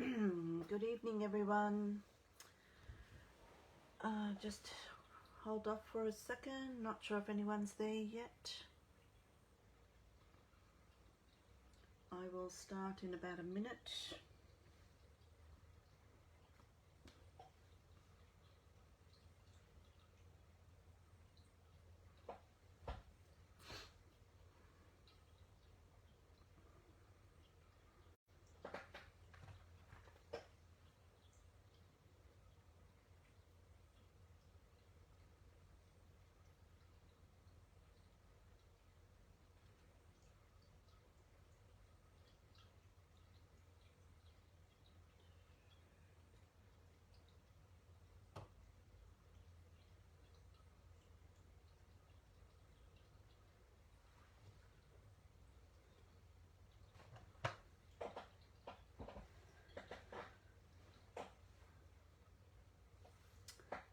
Good evening, everyone. Just hold off for a second. Not sure if anyone's there yet. I will start in about a minute.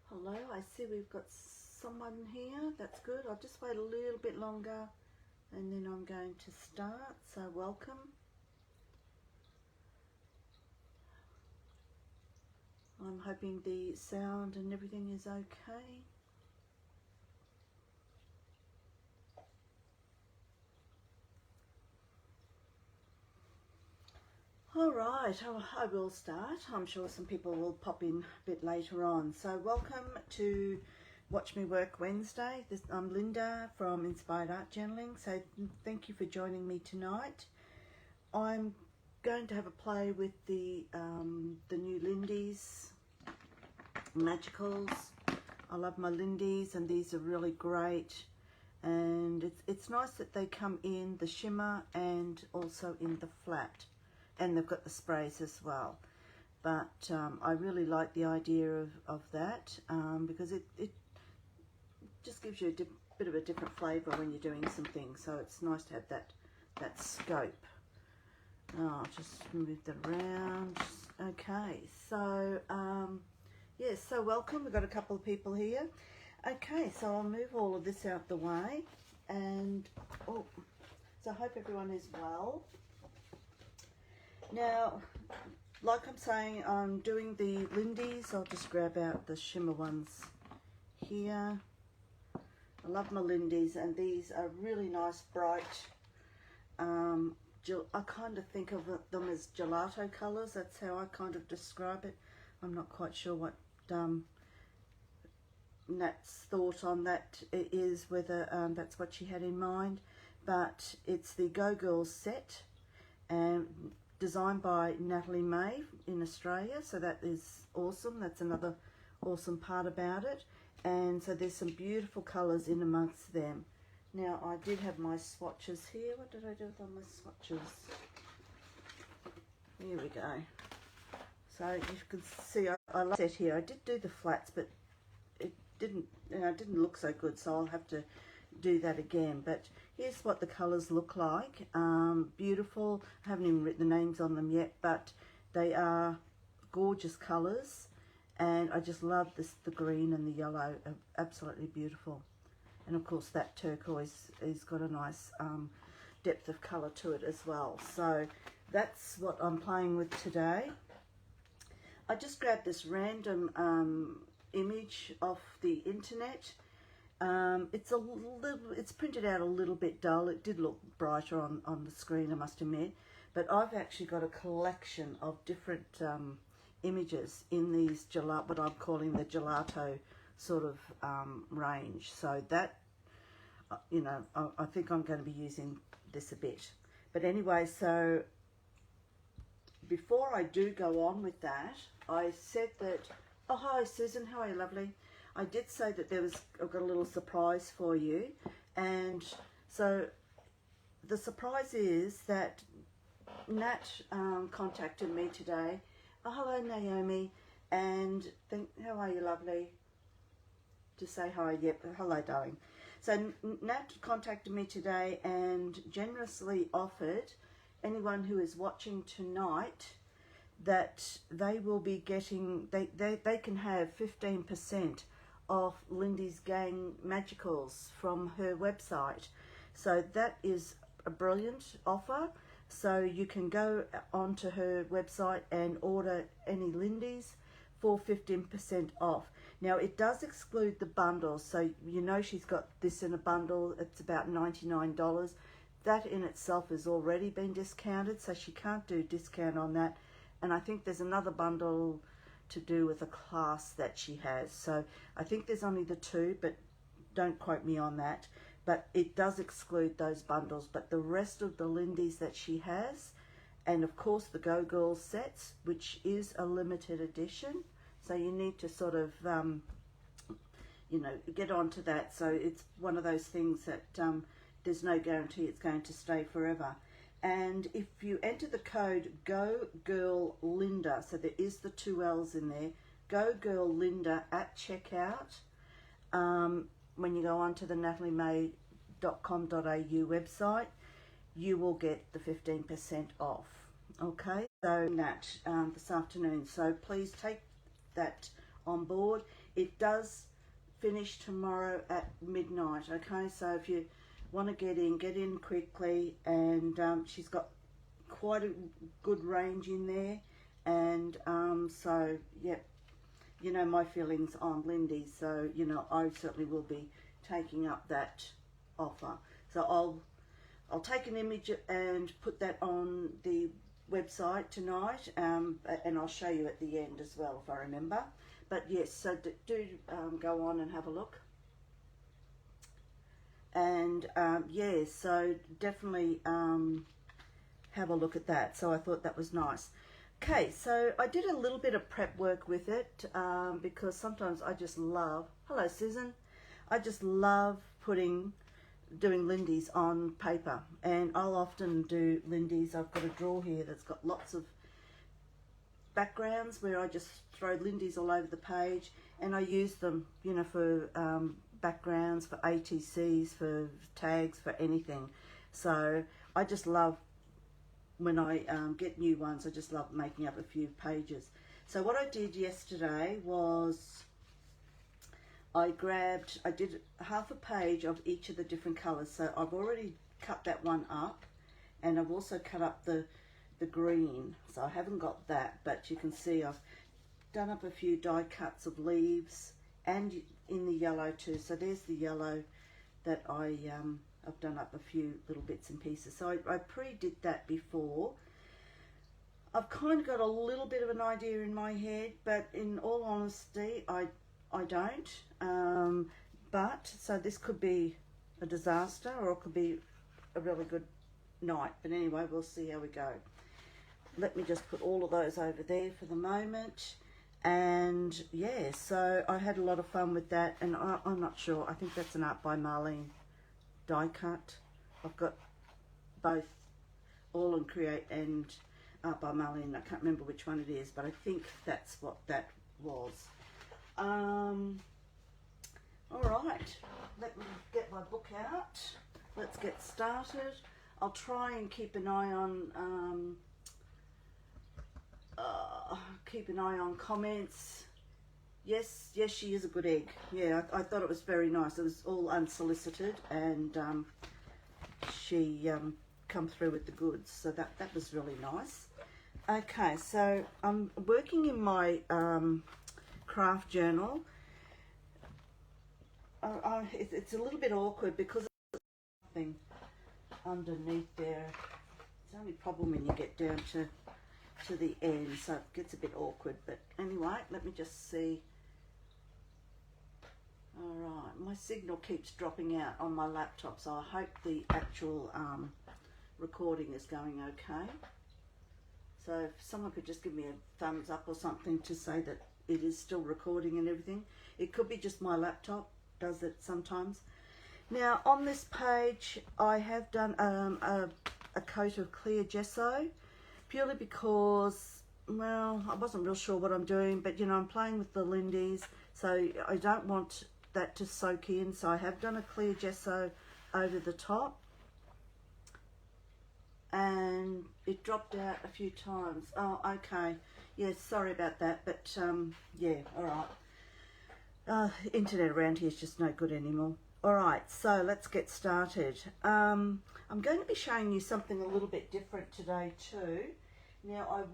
Hello, I see we've got someone here. That's good. I'll just wait a little bit longer and then I'm going to start. So welcome. I'm hoping the sound and everything is okay. All right, I will start. I'm sure some people will pop in a bit later on. So welcome to Watch Me Work Wednesday. I'm Linda from Inspired Art Journaling. So thank you for joining me tonight. I'm going to have a play with the new Lindy's Magicals. I love my Lindy's and these are really great. And it's nice that they come in the shimmer and also in the flat. And they've got the sprays as well. But I really like the idea of that because it just gives you a bit of a different flavour when you're doing some things. So it's nice to have that scope. I'll just move that around. Okay, so yes, so welcome. We've got a couple of people here. Okay, so I'll move all of this out the way. And so I hope everyone is well. Now, like I'm saying, I'm doing the Lindy's. I'll just grab out the shimmer ones here. I love my Lindy's, and these are really nice, bright. I kind of think of them as gelato colours. That's how I kind of describe it. I'm not quite sure what Nat's thought on that is, whether that's what she had in mind. But it's the Go Girls set, and designed by Natalie May in Australia, so that is awesome. That's another awesome part about it. And so there's some beautiful colours in amongst them. Now I did have my swatches here. What did I do with all my swatches? Here we go. So you can see I like it here. I did do the flats, but it didn't look so good, so I'll have to do that again. But here's what the colours look like. Beautiful. I haven't even written the names on them yet, but they are gorgeous colours, and I just love the green and the yellow. Absolutely beautiful. And of course that turquoise has got a nice depth of colour to it as well. So that's what I'm playing with today. I just grabbed this random image off the internet. It's printed out a little bit dull. It did look brighter on the screen, I must admit, but I've actually got a collection of different images in these what I'm calling the gelato sort of range. So that I think I'm going to be using this a bit. But anyway, so before I do go on with that, I said that, oh hi Susan, how are you, lovely? I did say that I've got a little surprise for you, and so the surprise is that Nat contacted me today. Oh, hello Naomi, and how are you, lovely? Just say hi. Yep, hello darling. So Nat contacted me today and generously offered anyone who is watching tonight that they will be getting, they can have 15% of Lindy's Gang Magicals from her website. So that is a brilliant offer. So you can go onto her website and order any Lindy's for 15% off. Now it does exclude the bundles, so you know she's got this in a bundle. It's about $99. That in itself has already been discounted, so she can't do discount on that. And I think there's another bundle to do with a class that she has. So I think there's only the two, but don't quote me on that. But it does exclude those bundles. But the rest of the Lindy's that she has, and of course the Go Girls sets, which is a limited edition, so you need to sort of, you know, get onto that. So it's one of those things that there's no guarantee it's going to stay forever. And if you enter the code GoGirlLinda, so there is the 2 L's in there, GoGirlLinda at checkout, when you go onto the nataliemay.com.au website, you will get the 15% off. Okay, so that this afternoon. So please take that on board. It does finish tomorrow at midnight. Okay, so if you want to get in quickly, and she's got quite a good range in there, and so yep, you know my feelings on Lindy, so you know I certainly will be taking up that offer. So I'll take an image and put that on the website tonight, and I'll show you at the end as well if I remember. But yes, so do go on and have a look. And yeah, so definitely have a look at that. So I thought that was nice. Okay, so I did a little bit of prep work with it because sometimes I just love, hello Susan, I just love doing Lindy's on paper, and I'll often do Lindy's. I've got a drawer here that's got lots of backgrounds where I just throw Lindy's all over the page, and I use them, you know, for backgrounds, for ATCs, for tags, for anything. So I just love when I get new ones, I just love making up a few pages. So what I did yesterday was I did half a page of each of the different colours. So I've already cut that one up, and I've also cut up the green. So I haven't got that, but you can see I've done up a few die cuts of leaves, and in the yellow too. So there's the yellow that I've done up a few little bits and pieces. So I pre-did that before. I've kind of got a little bit of an idea in my head, but in all honesty, I don't. But so this could be a disaster, or it could be a really good night. But anyway, we'll see how we go. Let me just put all of those over there for the moment. And yeah, so I had a lot of fun with that, and I'm not sure. I think that's an Art by Marlene die cut. I've got both All and Create and Art by Marlene. I can't remember which one it is, but I think that's what that was. All right, let me get my book out. Let's get started. I'll try and keep an eye on comments. Yes, she is a good egg. Yeah, I thought it was very nice. It was all unsolicited, and she come through with the goods, so that was really nice. Okay, so I'm working in my craft journal. It's a little bit awkward because there's nothing underneath there. It's the only problem when you get down to the end, so it gets a bit awkward. But anyway, let me just see. Alright, my signal keeps dropping out on my laptop, so I hope the actual recording is going okay. So if someone could just give me a thumbs up or something to say that it is still recording and everything. It could be just my laptop does it sometimes. Now on this page I have done a coat of clear gesso, purely because, well, I wasn't real sure what I'm doing, but you know, I'm playing with the Lindy's, so I don't want that to soak in, so I have done a clear gesso over the top, and it dropped out a few times. Oh, okay. Yes, sorry about that, but yeah, all right. Internet around here is just no good anymore. Alright, so let's get started. I'm going to be showing you something a little bit different today too. Now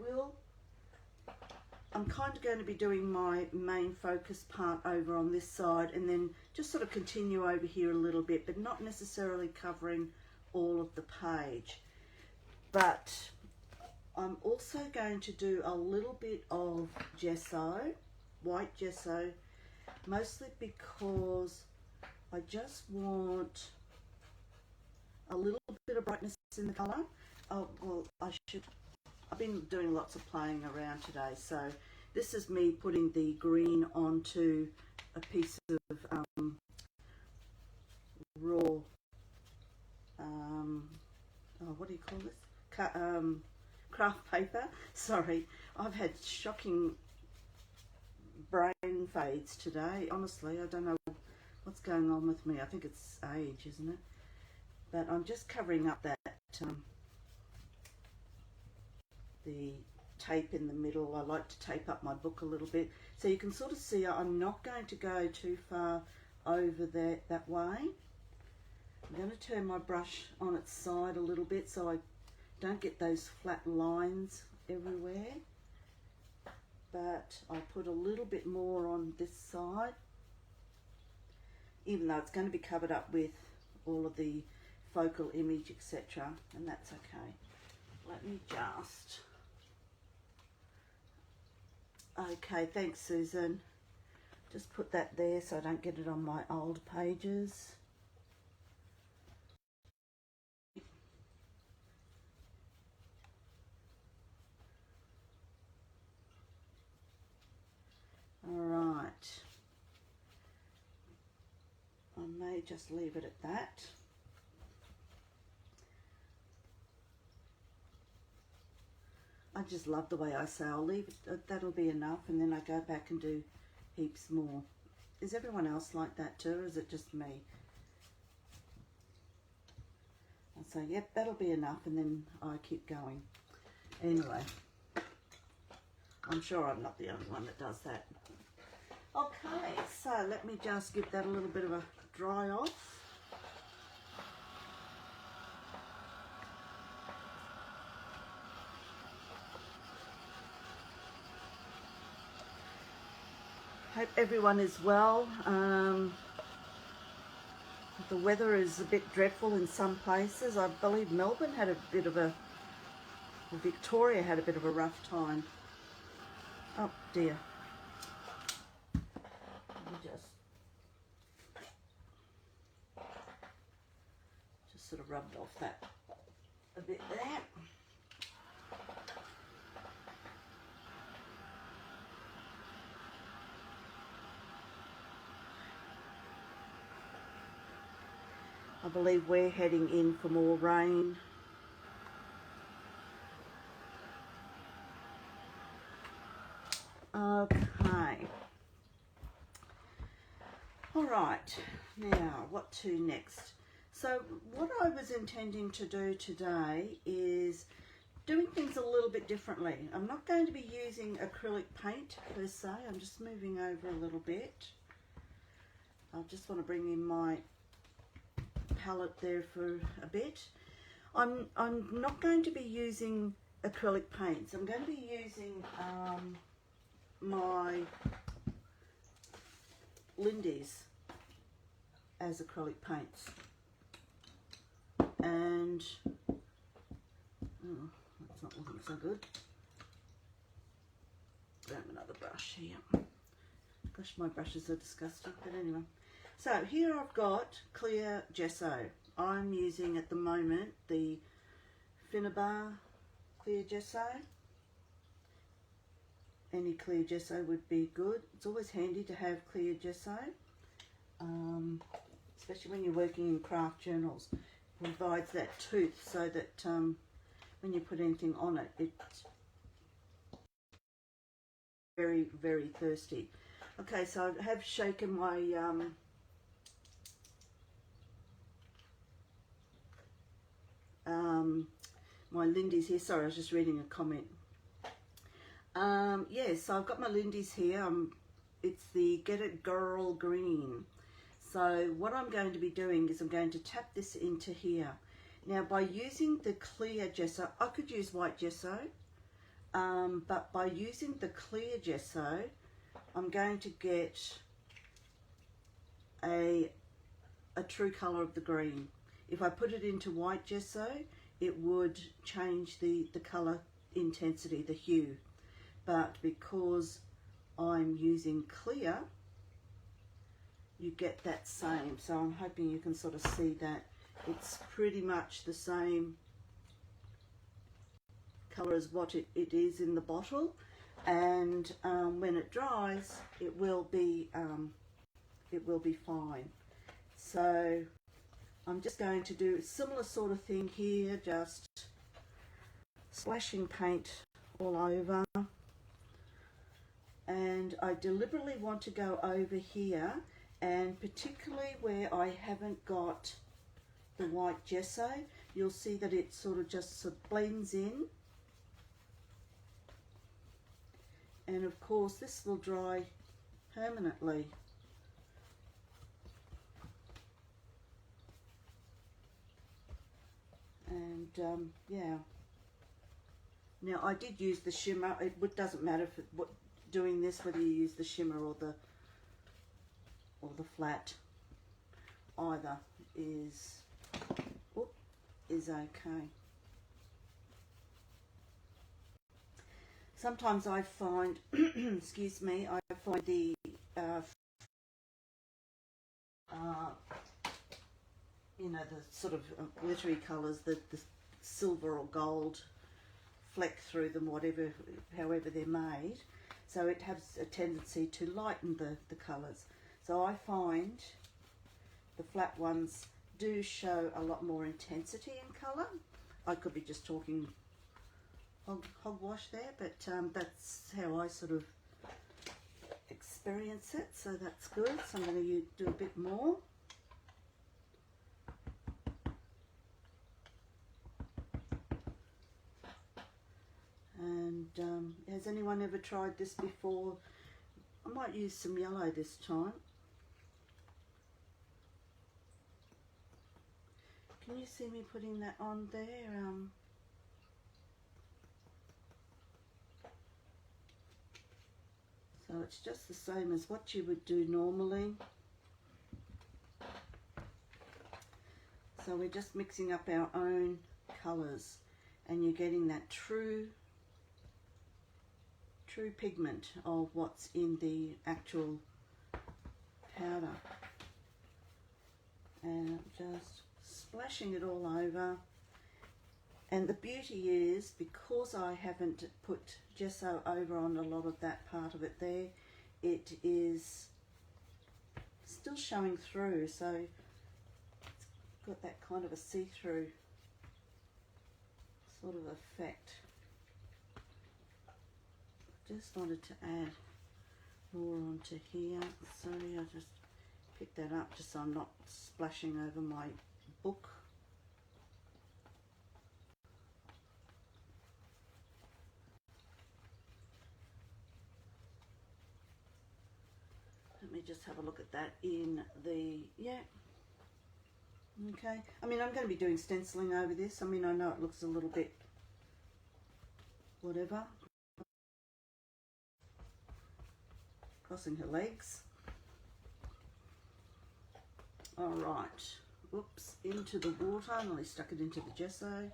I'm kind of going to be doing my main focus part over on this side and then just sort of continue over here a little bit, but not necessarily covering all of the page. But I'm also going to do a little bit of gesso, white gesso, mostly because I just want a little bit of brightness in the colour. Oh, well, I've been doing lots of playing around today, so this is me putting the green onto a piece of raw, what do you call this? Craft paper. Sorry, I've had shocking brain fades today. Honestly, I don't know what's going on with me. I think it's age, isn't it? But I'm just covering up that the tape in the middle. I like to tape up my book a little bit so you can sort of see I'm not going to go too far over that way. I'm going to turn my brush on its side a little bit so I don't get those flat lines everywhere, but I'll put a little bit more on this side, even though it's going to be covered up with all of the focal image, etc., and that's okay. Let me just... Okay, thanks Susan. Just put that there so I don't get it on my old pages. Alright. I may just leave it at that. I just love the way I say I'll leave it, that'll be enough, and then I go back and do heaps more. Is everyone else like that too, or is it just me? I say, yep, that'll be enough, and then I keep going. Anyway, I'm sure I'm not the only one that does that. Okay, so let me just give that a little bit of a dry off. Hope everyone is well. The weather is a bit dreadful in some places. I believe Melbourne had a bit of a, Victoria had a bit of a rough time. Oh dear. Let me just sort of rubbed off that a bit there. I believe we're heading in for more rain. Okay. All right. Now, what to next? So, what I was intending to do today is doing things a little bit differently. I'm not going to be using acrylic paint per se. I'm just moving over a little bit. I just want to bring in my palette there for a bit. I'm not going to be using acrylic paints. I'm going to be using my Lindy's as acrylic paints, and that's not looking so good. Grab another brush here. Gosh, my brushes are disgusting, but anyway. So here I've got clear gesso. I'm using at the moment the Wmww clear gesso. Any clear gesso would be good. It's always handy to have clear gesso, especially when you're working in craft journals. It provides that tooth so that when you put anything on it, it's very, very thirsty. Okay, so I have shaken my my Lindy's here. Sorry, I was just reading a comment. Yeah, so I've got my Lindy's here. It's the Get It Girl Green. So what I'm going to be doing is I'm going to tap this into here. Now by using the clear gesso, I could use white gesso, but by using the clear gesso, I'm going to get a true colour of the green. If I put it into white gesso, it would change the colour intensity, the hue. But because I'm using clear, you get that same. So I'm hoping you can sort of see that it's pretty much the same colour as what it is in the bottle, and when it dries, it will be fine. So I'm just going to do a similar sort of thing here, just splashing paint all over, and I deliberately want to go over here, and particularly where I haven't got the white gesso, you'll see that it sort of blends in, and of course this will dry permanently. And yeah, now I did use the shimmer. It doesn't matter if doing this whether you use the shimmer or the flat, either is okay. Sometimes I find excuse me, I find the you know, the sort of glittery colours, the silver or gold fleck through them, however they're made, so it has a tendency to lighten the colours. So I find the flat ones do show a lot more intensity in colour. I could be just talking hogwash there, but that's how I sort of experience it, so that's good. So I'm going to do a bit more. And has anyone ever tried this before? I might use some yellow this time. Can you see me putting that on there? So it's just the same as what you would do normally. So we're just mixing up our own colours, and you're getting that true pigment of what's in the actual powder. And just splashing it all over. And the beauty is, because I haven't put gesso over on a lot of that part of it there, it is still showing through, so it's got that kind of a see-through sort of effect. Just wanted to add more onto here. Sorry, I just picked that up just so I'm not splashing over my book. Let me just have a look at that in the, yeah. Okay, I mean, I'm going to be doing stenciling over this. I mean, I know it looks a little bit whatever. Crossing her legs. All right, whoops, into the water. I nearly stuck it into the gesso.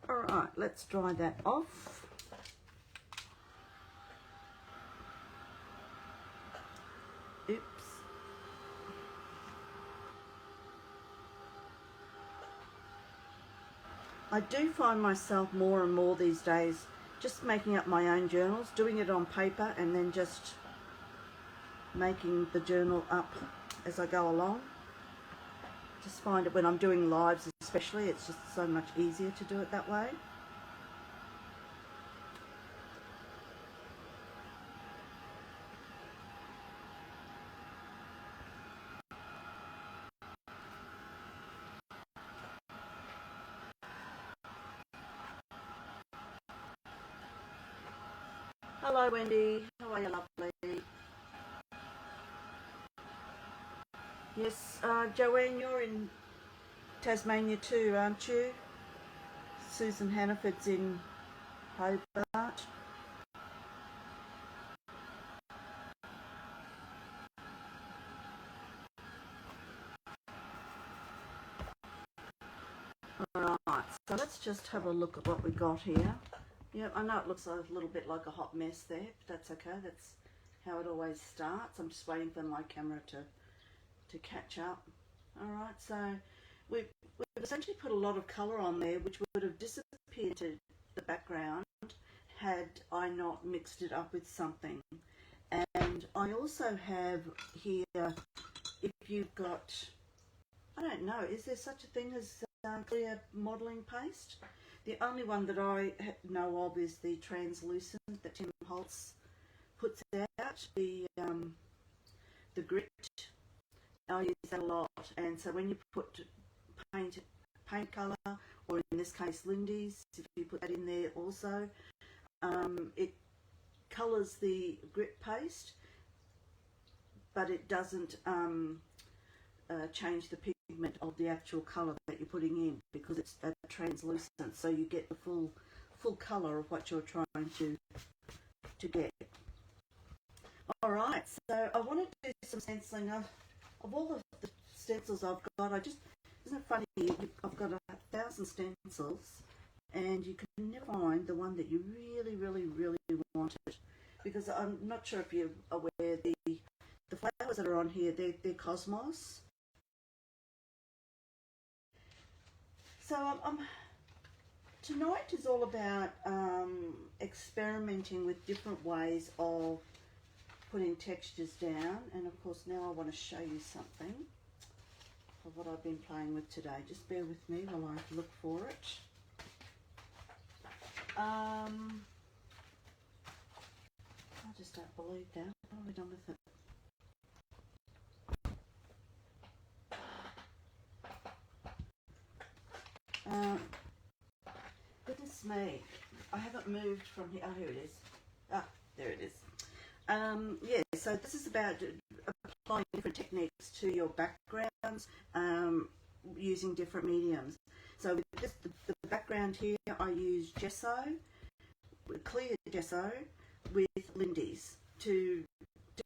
All right, let's dry that off. Oops. I do find myself more and more these days just making up my own journals, doing it on paper, and then just making the journal up as I go along. Just find it when I'm doing lives especially, it's just so much easier to do it that way. Hello Wendy, how are you, lovely? Yes, Joanne, you're in Tasmania too, aren't you? Susan Hannaford's in Hobart. Alright, so let's just have a look at what we got here. Yeah, I know it looks a little bit like a hot mess there, but that's okay. That's how it always starts. I'm just waiting for my camera to catch up. Alright, so we've essentially put a lot of colour on there, which would have disappeared to the background had I not mixed it up with something. And I also have here, if you've got, I don't know, is there such a thing as clear modelling paste? The only one that I know of is the translucent that Tim Holtz puts out, the grit. I use that a lot, and so when you put paint colour, or in this case Lindy's, if you put that in there also, it colours the grit paste, but it doesn't change the pigment of the actual colour that you're putting in, because it's translucent, so you get the full colour of what you're trying to get. Alright, so I want to do some stenciling of all of the stencils I've got. Isn't it funny, I've got 1,000 stencils and you can never find the one that you really wanted, because I'm not sure if you're aware, the flowers that are on here, they're cosmos. So tonight is all about experimenting with different ways of putting textures down, and of course now I want to show you something of what I've been playing with today. Just bear with me while I look for it. I just don't believe that. What have we done with it? Goodness me, I haven't moved from here. Oh, here it is. Ah, there it is. Yeah, so this is about applying different techniques to your backgrounds using different mediums. So with this, the background here, I use gesso, clear gesso with Lindy's to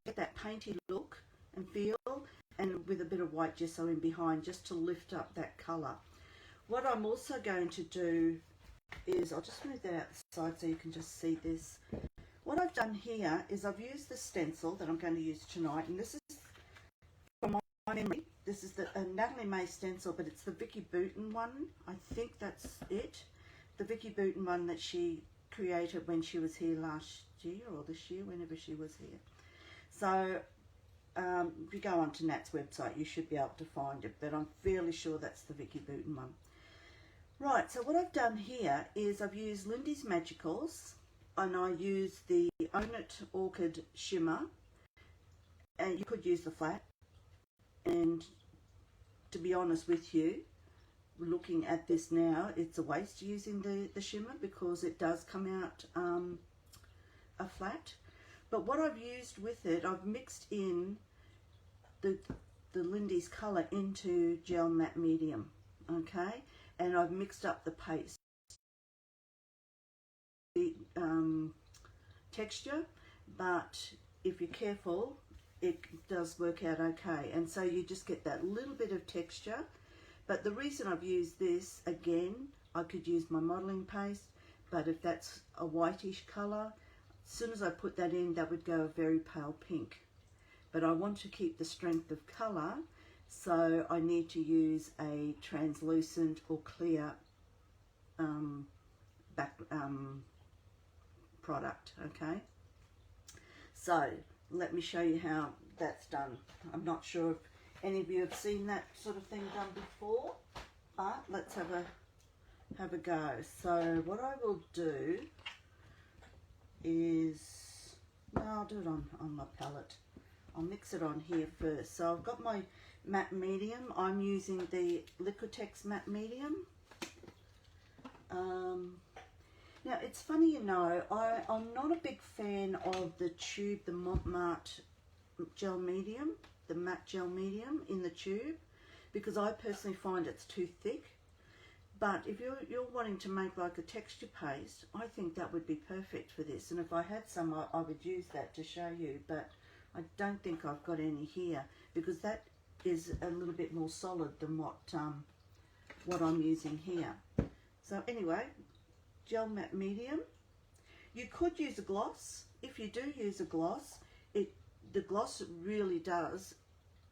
get that painty look and feel, and with a bit of white gesso in behind just to lift up that colour. What I'm also going to do is, I'll just move that out the side so you can just see this. What I've done here is I've used the stencil that I'm going to use tonight, and this is from my memory. This is the Natalie May stencil, but it's the Vicky Booten one. I think that's it. The Vicky Booten one that she created when she was here last year, or this year, whenever she was here. So if you go onto Nat's website, you should be able to find it, but I'm fairly sure that's the Vicky Booten one. Right, so what I've done here is I've used Lindy's Magicals, and I use the Own It Orchid Shimmer, and you could use the flat. And to be honest with you, looking at this now, it's a waste using the shimmer, because it does come out a flat. But what I've used with it, I've mixed in the Lindy's colour into gel matte medium, okay, and I've mixed up the paste texture, but if you're careful, it does work out okay, and so you just get that little bit of texture. But the reason I've used this, again, I could use my modelling paste, but if that's a whitish colour, as soon as I put that in, that would go a very pale pink. But I want to keep the strength of colour, so I need to use a translucent or clear product, okay? So let me show you how that's done. I'm not sure if any of you have seen that sort of thing done before, but let's have a go. So what I will do is, no, I'll do it on my palette. I'll mix it on here first. So I've got my matte medium. I'm using the Liquitex matte medium. Now it's funny, you know, I'm not a big fan of the tube, the Montmartre gel medium. the matte gel medium in the tube, because I personally find it's too thick. But if you're wanting to make like a texture paste, I think that would be perfect for this. And if I had some, I would use that to show you, but I don't think I've got any here, because that is a little bit more solid than what I'm using here. So anyway, gel matte medium. You could use a gloss. If you do use a gloss, the gloss really does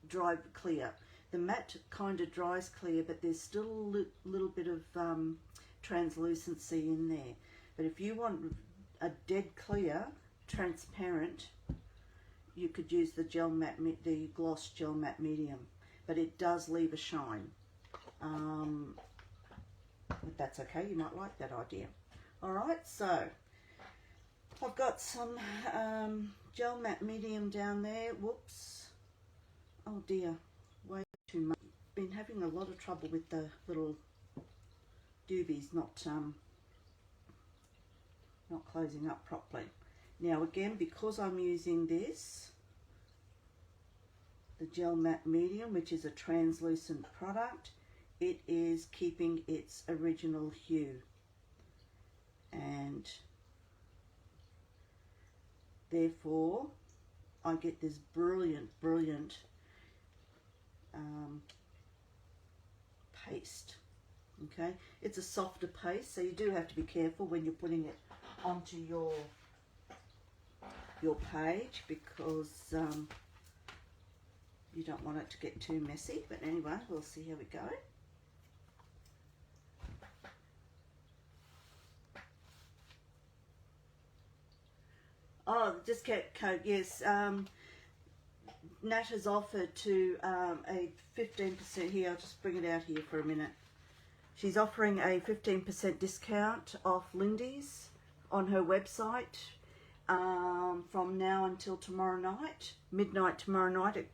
dry clear. The matte kind of dries clear, but there's still a little bit of translucency in there. But if you want a dead clear, transparent, you could use the gloss gel matte medium, but it does leave a shine. But that's okay, you might like that idea. Alright, so I've got some gel matte medium down there. Whoops. Oh dear, way too much. Been having a lot of trouble with the little doobies not closing up properly. Now again, because I'm using this, the gel matte medium, which is a translucent product, it is keeping its original hue, and therefore I get this brilliant paste. Okay, it's a softer paste, so you do have to be careful when you're putting it onto your page, because you don't want it to get too messy. But anyway, we'll see how we go. Oh, discount code, yes. Nat has offered to a 15% here. I'll just bring it out here for a minute. She's offering a 15% discount off Lindy's on her website from now until tomorrow night, midnight tomorrow night.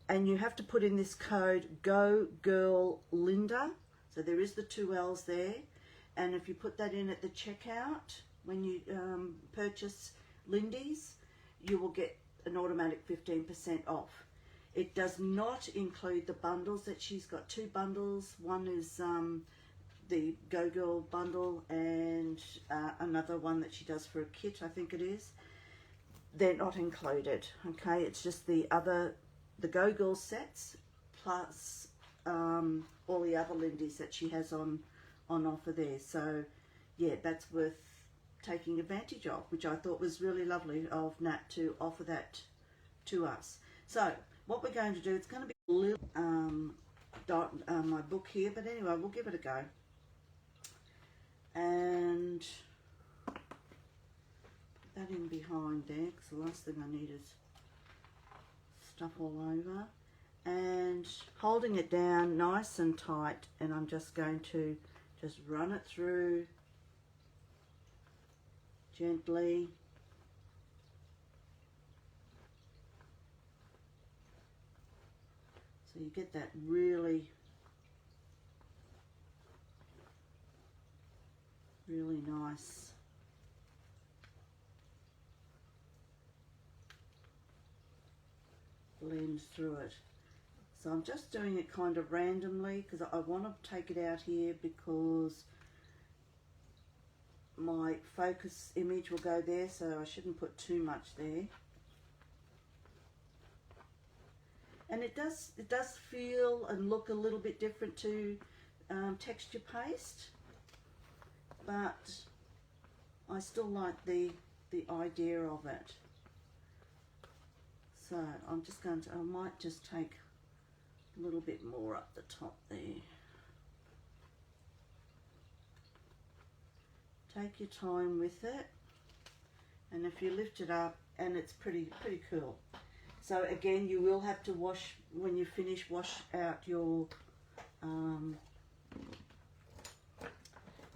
And you have to put in this code GOGIRLLINDA. So there is the 2 L's there. And if you put that in at the checkout, when you purchase Lindy's, you will get an automatic 15% off. It does not include the bundles that she's got. 2 bundles. One is the Go Girl bundle, and another one that she does for a kit, I think it is. They're not included. Okay, it's just the Go Girl sets plus all the other Lindy's that she has on offer there. So yeah, that's worth taking advantage of, which I thought was really lovely of Nat to offer that to us. So what we're going to do, it's going to be a little my book here, but anyway, we'll give it a go. And put that in behind there, because the last thing I need is stuff all over. And holding it down nice and tight, and I'm just going to just run it through gently. So you get that really nice blend through it. So I'm just doing it kind of randomly, because I want to take it out here because my focus image will go there, so I shouldn't put too much there. And it does feel and look a little bit different to texture paste, but I still like the idea of it. So I'm just going to, I might just take a little bit more up the top there. Take your time with it, and if you lift it up, and it's pretty cool. So again, you will have to wash, when you finish, wash out your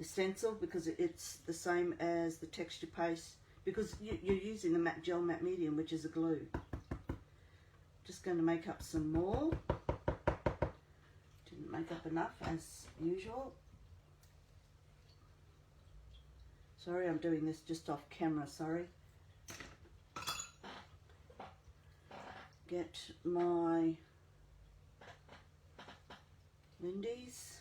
stencil, because it's the same as the texture paste, because you're using the gel matte medium, which is a glue. Just going to make up some more. Didn't make up enough as usual. Sorry, I'm doing this just off camera, sorry. get my Lindy's.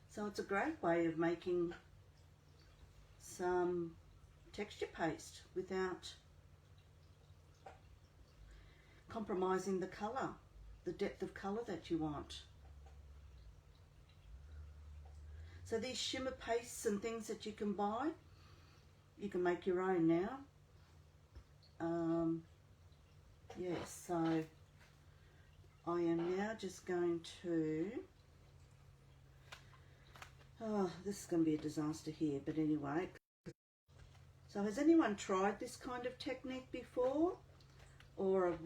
So it's a great way of making some texture paste without compromising the colour, the depth of colour that you want. So these shimmer pastes and things that you can buy, you can make your own now. Yes, so I am now just going to, oh, this is going to be a disaster here, but anyway. So has anyone tried this kind of technique before, or are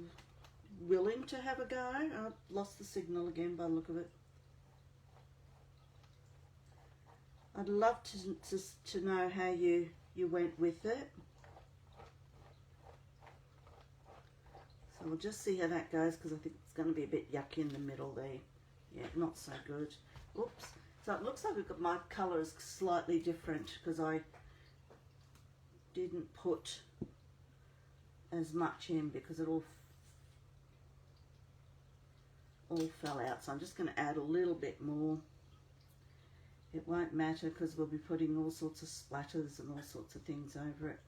willing to have a go? I've lost the signal again by the look of it. I'd love to know how you went with it. So we'll just see how that goes, because I think it's going to be a bit yucky in the middle there. Yeah, not so good. Oops. So it looks like we've got my colour is slightly different because I didn't put as much in because it all fell out. So I'm just going to add a little bit more. It won't matter because we'll be putting all sorts of splatters and all sorts of things over it.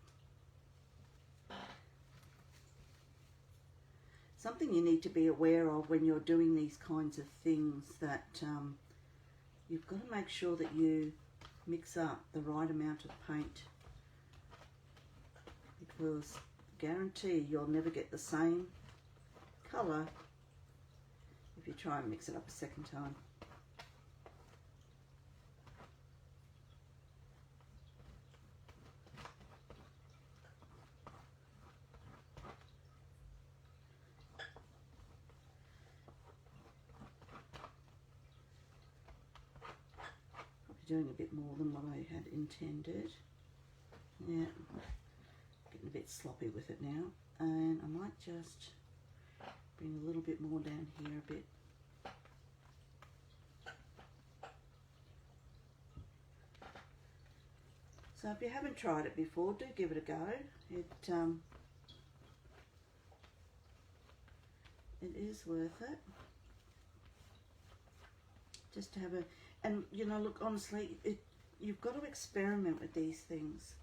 Something you need to be aware of when you're doing these kinds of things, that you've got to make sure that you mix up the right amount of paint, because guarantee you'll never get the same colour if you try and mix it up a second time. Doing a bit more than what I had intended. Yeah, getting a bit sloppy with it now, and I might just bring a little bit more down here a bit. So if you haven't tried it before, do give it a go. It is worth it. Just to have a, and you know, look, honestly, you've got to experiment with these things.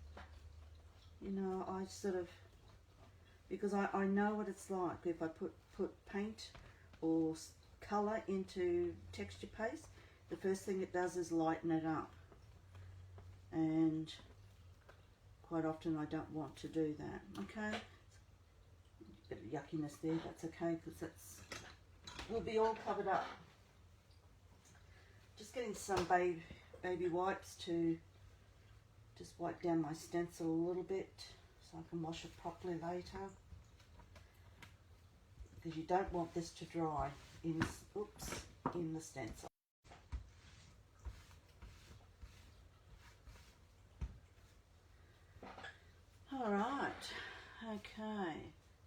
You know, I sort of, because I know what it's like if I put paint or colour into texture paste, the first thing it does is lighten it up. And quite often I don't want to do that, okay? A bit of yuckiness there, that's okay, because we'll be all covered up. Just getting some baby wipes to just wipe down my stencil a little bit so I can wash it properly later, because you don't want this to dry in the stencil. All right, okay,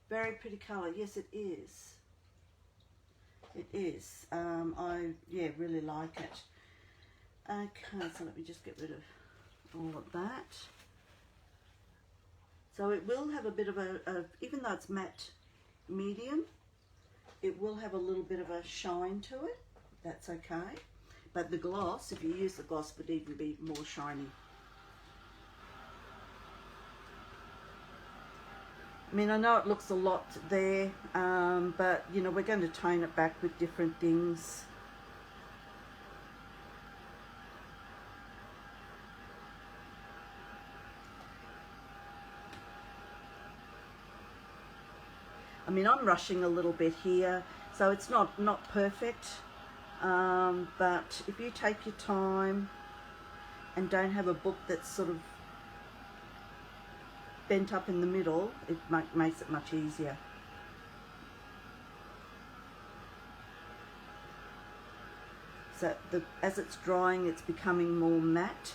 very pretty colour. Yes, it is. It is. I really like it. Okay, so let me just get rid of all of that. So it will have a bit of a even though it's matte medium, it will have a little bit of a shine to it. That's okay. But the gloss, if you use the gloss, would even be more shiny. I mean, I know it looks a lot there, but you know, we're going to tone it back with different things. I mean, I'm rushing a little bit here, so it's not perfect, but if you take your time and don't have a book that's sort of bent up in the middle, it makes it much easier. So as it's drying, it's becoming more matte.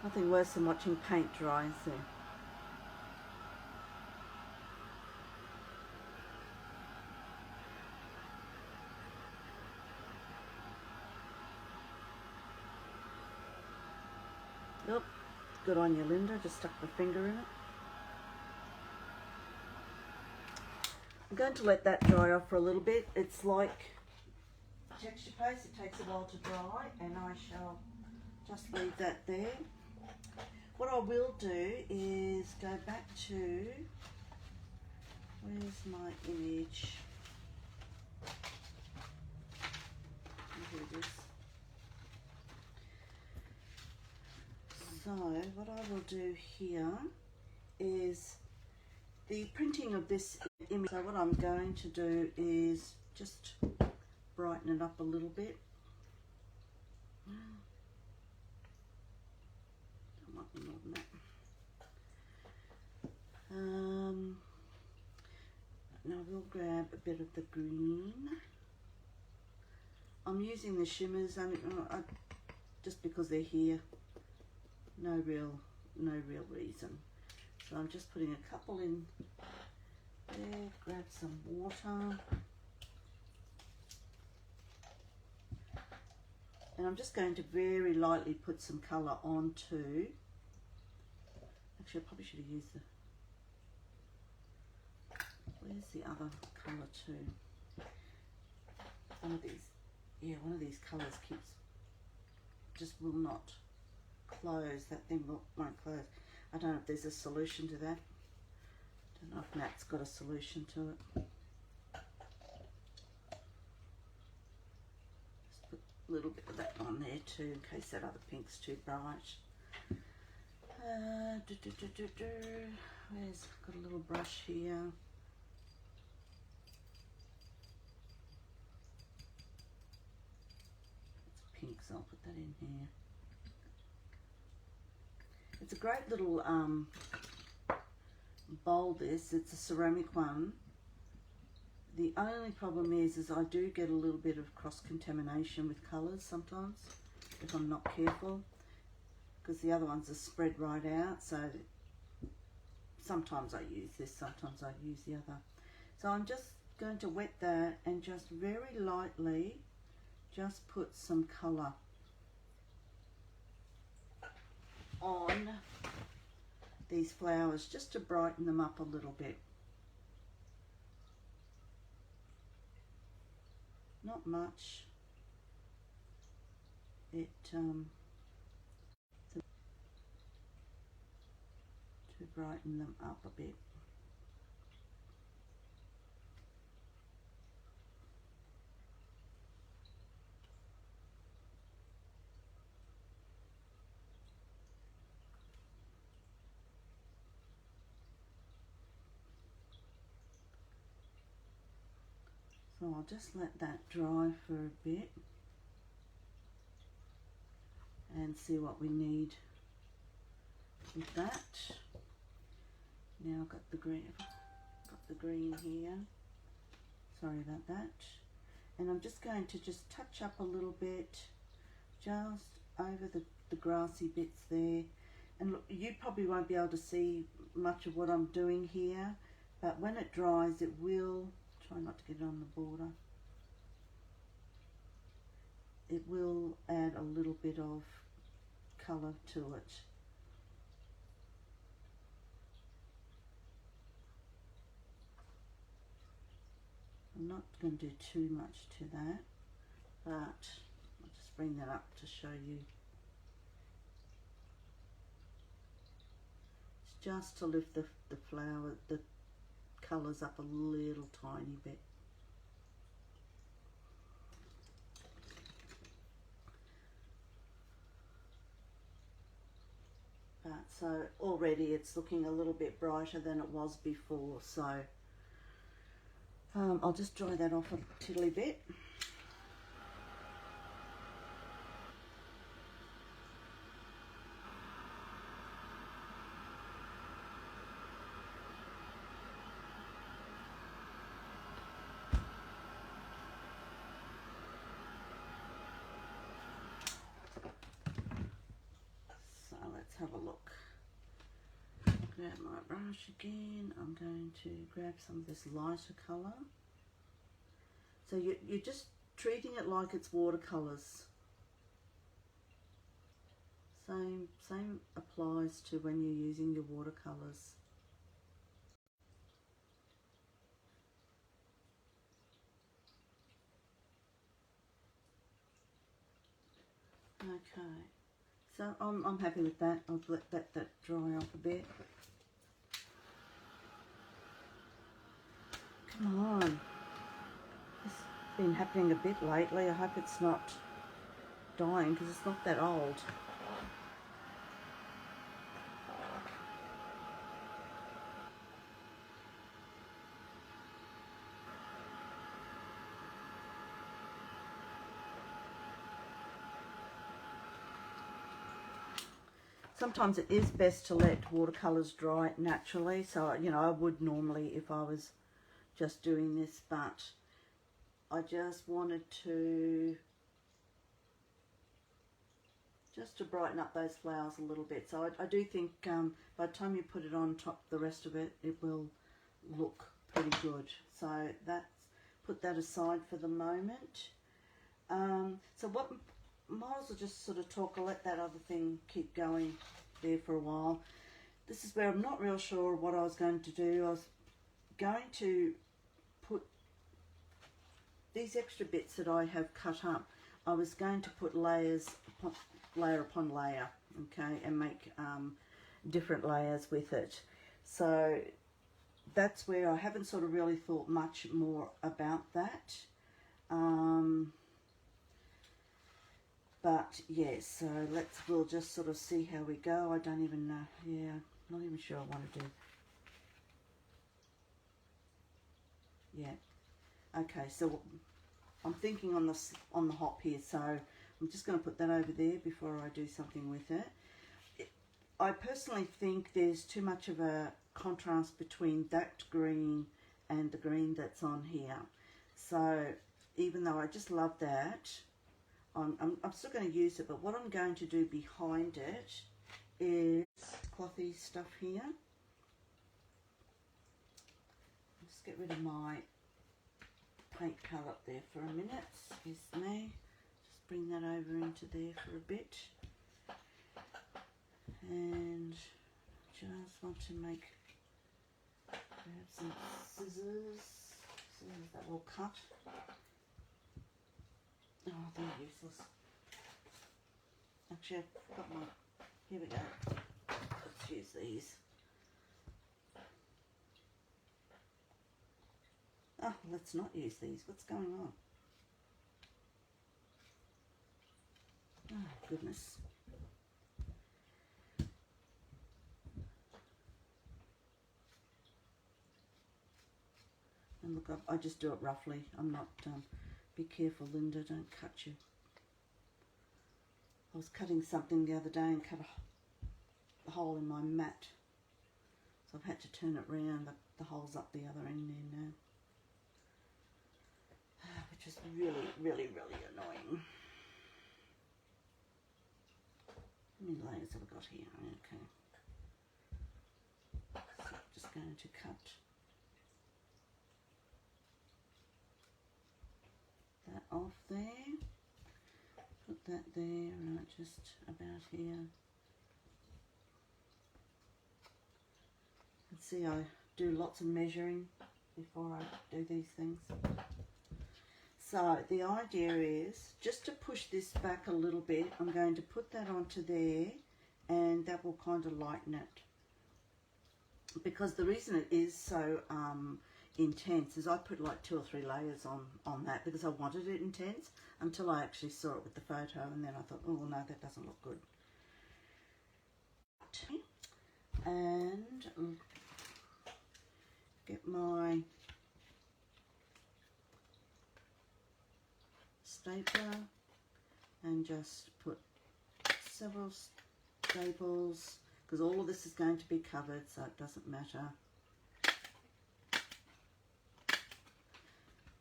Nothing worse than watching paint dry, is there? Yep, good on you, Linda. Just stuck my finger in it. I'm going to let that dry off for a little bit. It's like texture paste. It takes a while to dry, and I shall just leave that there. What I will do is go back to, where's my image? Here it is. So what I will do here is the printing of this image. So what I'm going to do is just brighten it up a little bit. There might be more than that. Now we'll grab a bit of the green. I'm using the shimmers just because they're here. No real reason. So I'm just putting a couple in there. Grab some water. And I'm just going to very lightly put some colour onto. Actually, I probably should have used the. Where's the other colour too? One of these colours just will not close. That thing won't close. I don't know if there's a solution to that. I don't know if Matt's got a solution to it. Just put a little bit of that on there too, in case that other pink's too bright. Where's, got a little brush here. It's pink, so I'll put that in here. It's a great little bowl, this. It's a ceramic one. The only problem is I do get a little bit of cross-contamination with colours sometimes, if I'm not careful, because the other ones are spread right out, so sometimes I use this, sometimes I use the other. So I'm just going to wet that and just very lightly just put some colour on these flowers just to brighten them up a little bit. Not much. To brighten them up a bit. So I'll just let that dry for a bit and see what we need with that. Now I've got the green here. Sorry about that. And I'm just going to just touch up a little bit just over the grassy bits there. And look, you probably won't be able to see much of what I'm doing here, but when it dries it will, try not to get it on the border, it will add a little bit of colour to it. I'm not going to do too much to that, but I'll just bring that up to show you. It's just to lift the flower, the colours up a little tiny bit. But so already it's looking a little bit brighter than it was before, so I'll just dry that off a tiddly bit. have a look. Grab my brush again. I'm going to grab some of this lighter colour. So you're just treating it like it's watercolours. Same applies to when you're using your watercolours. Okay, so I'm happy with that. I'll let that dry off a bit. Come on. It's been happening a bit lately. I hope it's not dying because it's not that old. Sometimes it is best to let watercolours dry naturally. So, you know, I would normally if I was just doing this, but I just wanted to brighten up those flowers a little bit. So I do think by the time you put it on top, the rest of it, it will look pretty good. So that's, put that aside for the moment. So what, might as well just sort of talk, I'll let that other thing keep going there for a while. This is where I'm not real sure what I was going to do. I was going to put these extra bits that I have cut up, I was going to put layers upon, layer upon layer, okay, and make different layers with it. So that's where I haven't sort of really thought much more about that. But yes, so we'll just sort of see how we go. I don't even know, yeah, not even sure I want to do. Yeah, okay, so I'm thinking on the hop here, so I'm just going to put that over there before I do something with it. I personally think there's too much of a contrast between that green and the green that's on here. So even though I just love that, I'm still going to use it, but what I'm going to do behind it is clothy stuff here. Just get rid of my paint palette there for a minute, excuse me. Just bring that over into there for a bit. And just want to make, grab some scissors that will cut. Oh, they're useless. Actually, I've got my, here we go. Let's use these. Oh, let's not use these. What's going on? Oh, goodness. And look, I just do it roughly. I'm not, be careful, Linda, don't cut you. I was cutting something the other day and cut a hole in my mat. So I've had to turn it round. The hole's up the other end there now. Which is really, really, really annoying. How many layers have I got here? Okay. So I'm just going to cut that off there. Put that there, right, just about here. And see, I do lots of measuring before I do these things. So the idea is just to push this back a little bit. I'm going to put that onto there, and that will kind of lighten it. Because the reason it is so intense is I put like 2 or 3 layers on that because I wanted it intense until I actually saw it with the photo, and then I thought, oh no, that doesn't look good. And get my stapler and just put several staples, because all of this is going to be covered, so it doesn't matter.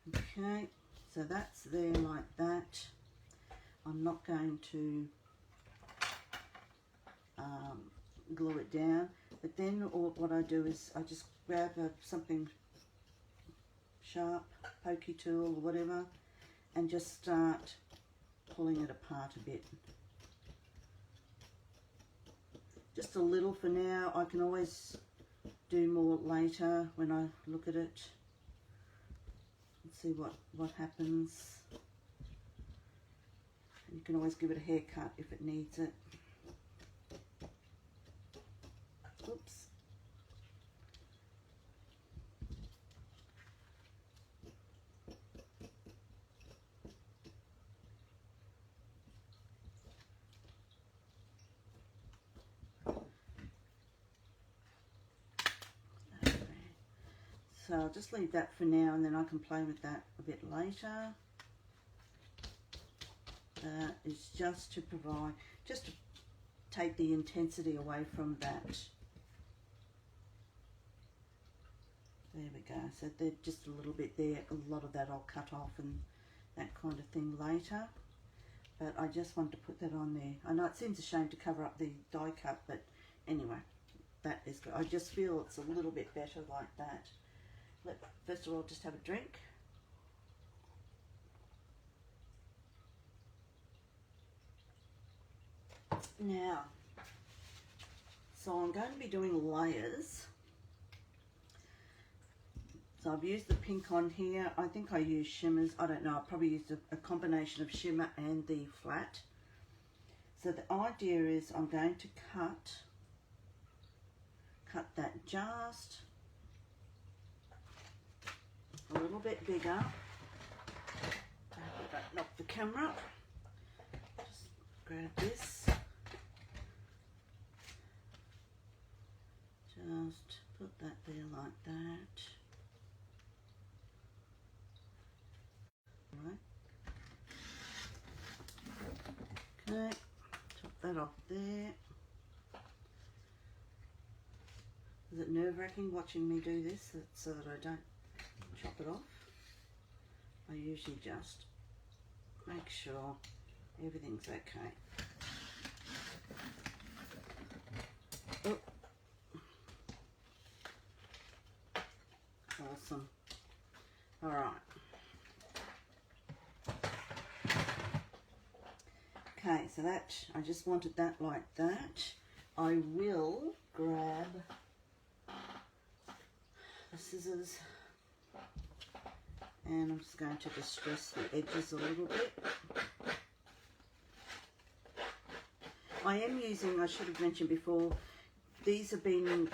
Okay, so that's there like that. I'm not going to glue it down. But then what I do is I just grab something sharp, pokey tool or whatever, and just start pulling it apart a bit. Just a little for now. I can always do more later when I look at it and see what happens. You can always give it a haircut if it needs it. Oops. So I'll just leave that for now, and then I can play with that a bit later. That is just to provide, just to take the intensity away from that. There we go. So they're just a little bit there. A lot of that I'll cut off and that kind of thing later. But I just wanted to put that on there. I know it seems a shame to cover up the die cut, but anyway, that is good. I just feel it's a little bit better like that. First of all, just have a drink. Now, so I'm going to be doing layers. So I've used the pink on here. I think I used shimmers. I don't know. I probably used a combination of shimmer and the flat. So the idea is I'm going to cut that just a little bit bigger. Don't knock the camera. Just grab this. Just put that there like that. Right. Okay, top that off there. Is it nerve-wracking watching me do this so that I don't chop it off? I usually just make sure everything's okay. Oh. Awesome. All right. Okay, so that, I just wanted that like that. I will grab the scissors and I'm just going to distress the edges a little bit. I am using, I should have mentioned before, these have been,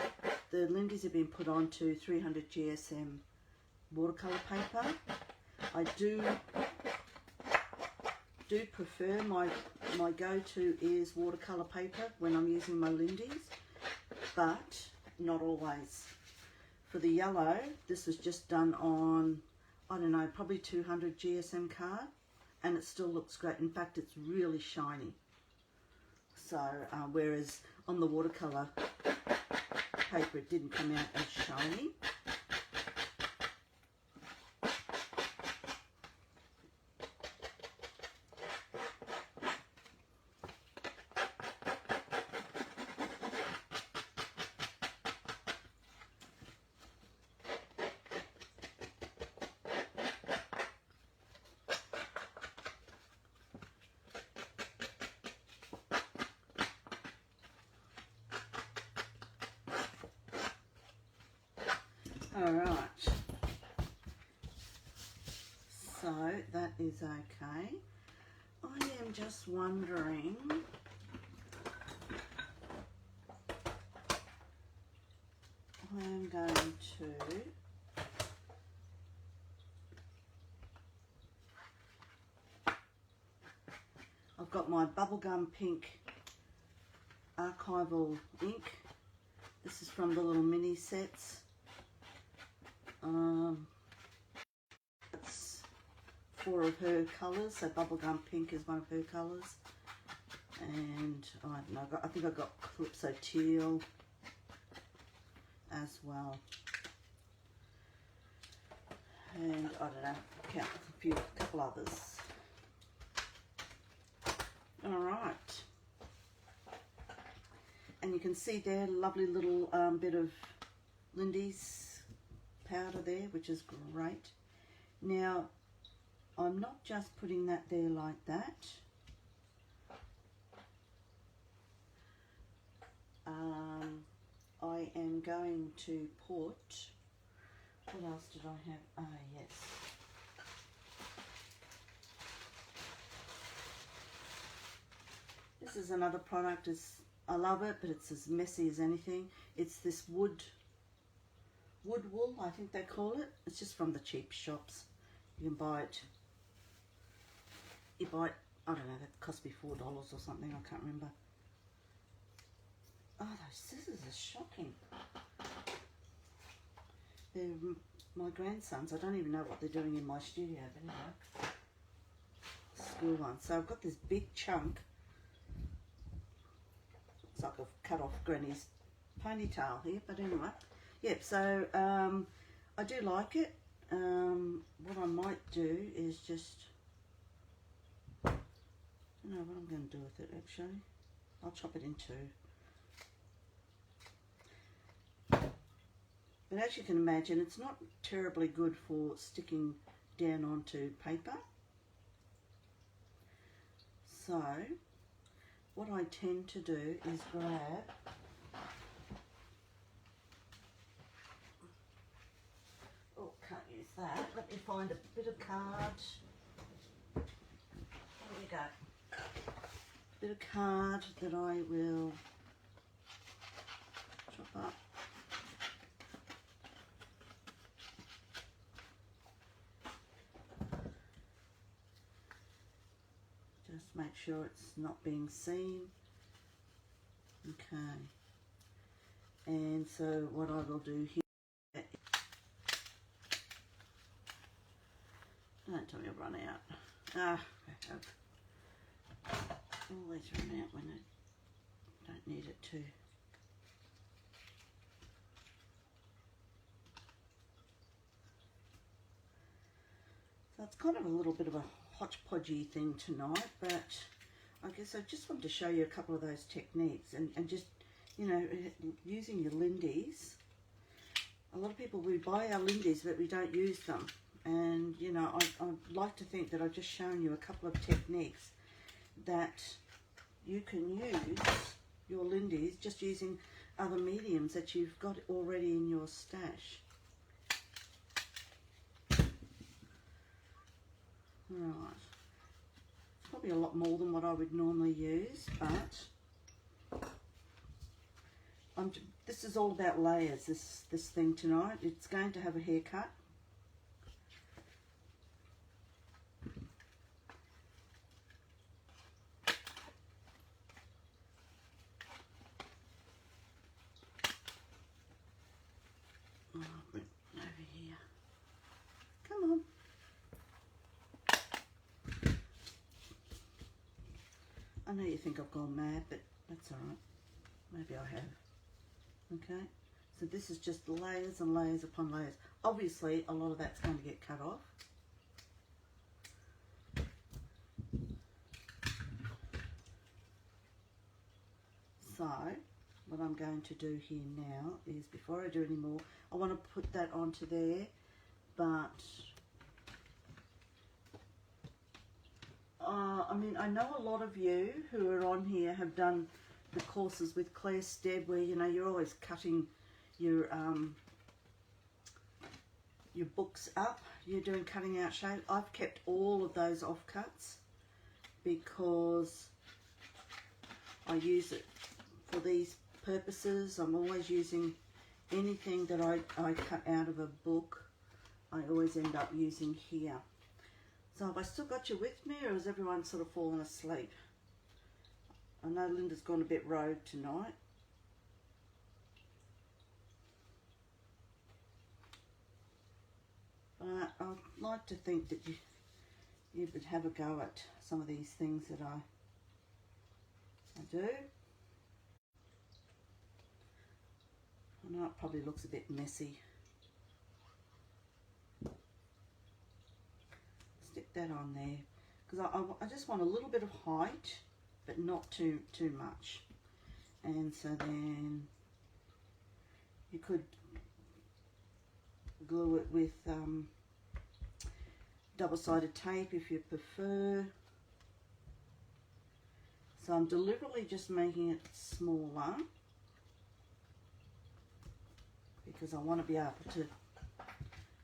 the Lindy's have been put onto 300 GSM watercolour paper. I do prefer, my go-to is watercolour paper when I'm using my Lindy's, but not always. For the yellow, this was just done on, I don't know, probably 200 GSM card, and it still looks great. In fact, it's really shiny. So, whereas on the watercolour paper, it didn't come out as shiny. Alright, so that is okay. I am just wondering, I am going to I've got my bubblegum pink archival ink. This is from the little mini sets. It's 4 of her colours, so bubblegum pink is one of her colours, and I don't know, I think I got Calypso teal as well, and I don't know, a couple others. All right, and you can see there, lovely little bit of Lindy's powder there, which is great. Now, I'm not just putting that there like that. I am going to put, what else did I have? Ah, yes. This is another product. I love it, but it's as messy as anything. It's this wood wool, I think they call it. It's just from the cheap shops. You can buy it. You buy it, I don't know, that cost me $4 or something, I can't remember. Oh, those scissors are shocking. They're my grandsons. I don't even know what they're doing in my studio, but anyway. School one. So I've got this big chunk. Looks like I've cut off Granny's ponytail here, but anyway. Yep, so I do like it. What I might do is just, I don't know what I'm going to do with it actually. I'll chop it in two. But as you can imagine, it's not terribly good for sticking down onto paper. So, what I tend to do is grab can't use that. Let me find a bit of card. There we go. A bit of card that I will chop up. Just make sure it's not being seen. Okay. And so what I will do here, don't tell me I've run out. Ah, I have. Always run out when I don't need it to. So it's kind of a little bit of a hodgepodgey thing tonight, but I guess I just wanted to show you a couple of those techniques and just, you know, using your Lindy's. A lot of people, we buy our Lindy's but we don't use them. And, you know, I'd like to think that I've just shown you a couple of techniques that you can use your Lindy's just using other mediums that you've got already in your stash. Right. It's probably a lot more than what I would normally use, but this is all about layers, this thing tonight. It's going to have a haircut. Over here. Come on. I know you think I've gone mad, but that's all right. Maybe I have. Okay. So this is just layers and layers upon layers. Obviously, a lot of that's going to get cut off. So, what I'm going to do here now is, before I do any more, I want to put that onto there, but I mean, I know a lot of you who are on here have done the courses with Claire Stead, where, you know, you're always cutting your books up, you're doing cutting out shape. I've kept all of those offcuts because I use it for these purposes. I'm always using anything that I cut out of a book, I always end up using here. So have I still got you with me, or has everyone sort of fallen asleep? I know Linda's gone a bit rogue tonight. But I'd like to think that you would have a go at some of these things that I do. I know it probably looks a bit messy. Stick that on there, because I just want a little bit of height, but not too much. And so then you could glue it with double-sided tape if you prefer. So I'm deliberately just making it smaller because I want to be able to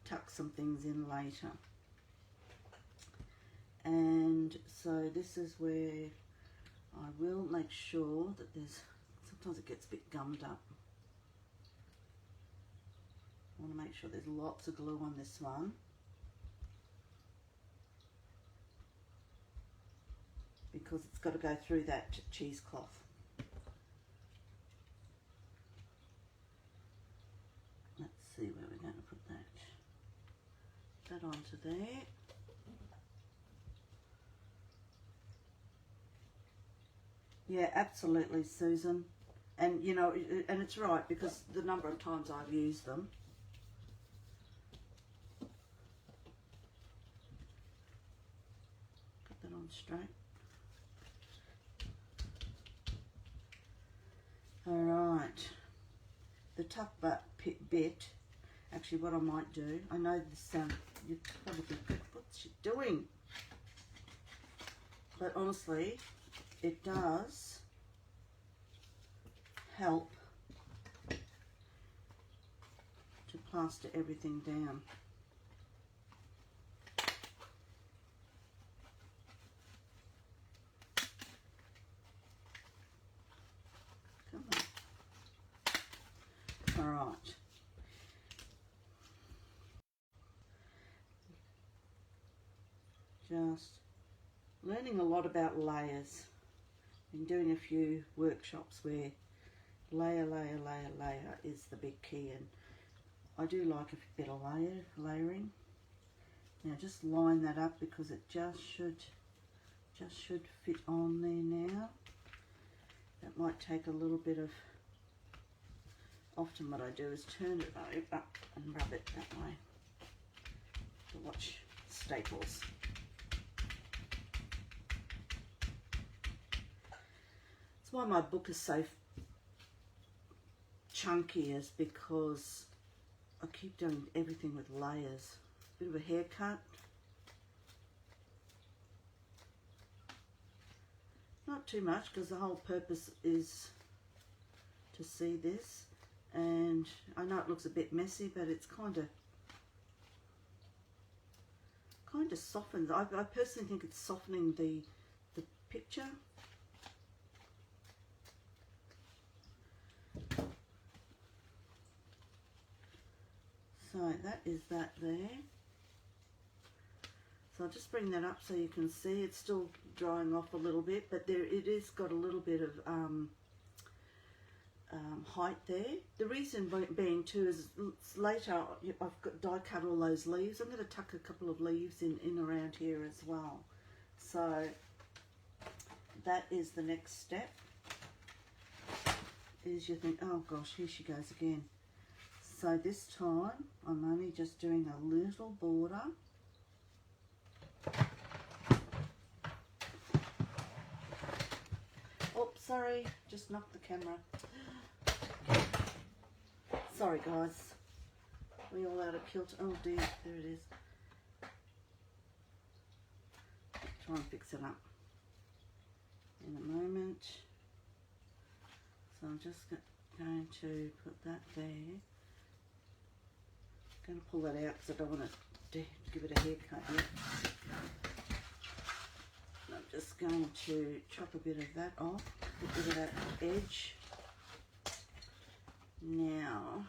tuck some things in later. And so this is where I will make sure that there's, sometimes it gets a bit gummed up. I want to make sure there's lots of glue on this one. Because it's got to go through that cheesecloth. Let's see where we're going to put that. That onto there. Yeah, absolutely, Susan. And you know, and it's right because the number of times I've used them. Put that on straight. Alright, the tuck butt bit, actually what I might do, I know this you probably think, what's she doing? But honestly, it does help to plaster everything down. Alright. Just learning a lot about layers. Been doing a few workshops where layer is the big key, and I do like a bit of layering. Now just line that up because it just should fit on there now. That might take a little bit of, often what I do is turn it over and rub it that way to watch staples. That's why my book is so chunky, is because I keep doing everything with layers. Bit of a haircut. Not too much because the whole purpose is to see this. And I know it looks a bit messy, but it's kind of softens. I personally think it's softening the picture. So that is that there. So I'll just bring that up so you can see it's still drying off a little bit, but there it is got a little bit of height there. The reason being too is later I've got die cut all those leaves. I'm going to tuck a couple of leaves in around here as well. So that is the next step. Is you think, oh gosh, here she goes again. So this time I'm only just doing a little border. Oh, sorry, just knocked the camera. Sorry guys, we all out of kilter. Oh dear, there it is. Try and fix it up in a moment. So I'm just going to put that there. I'm going to pull that out because I don't want to give it a haircut yet. I'm just going to chop a bit of that off, a bit of that edge. Now,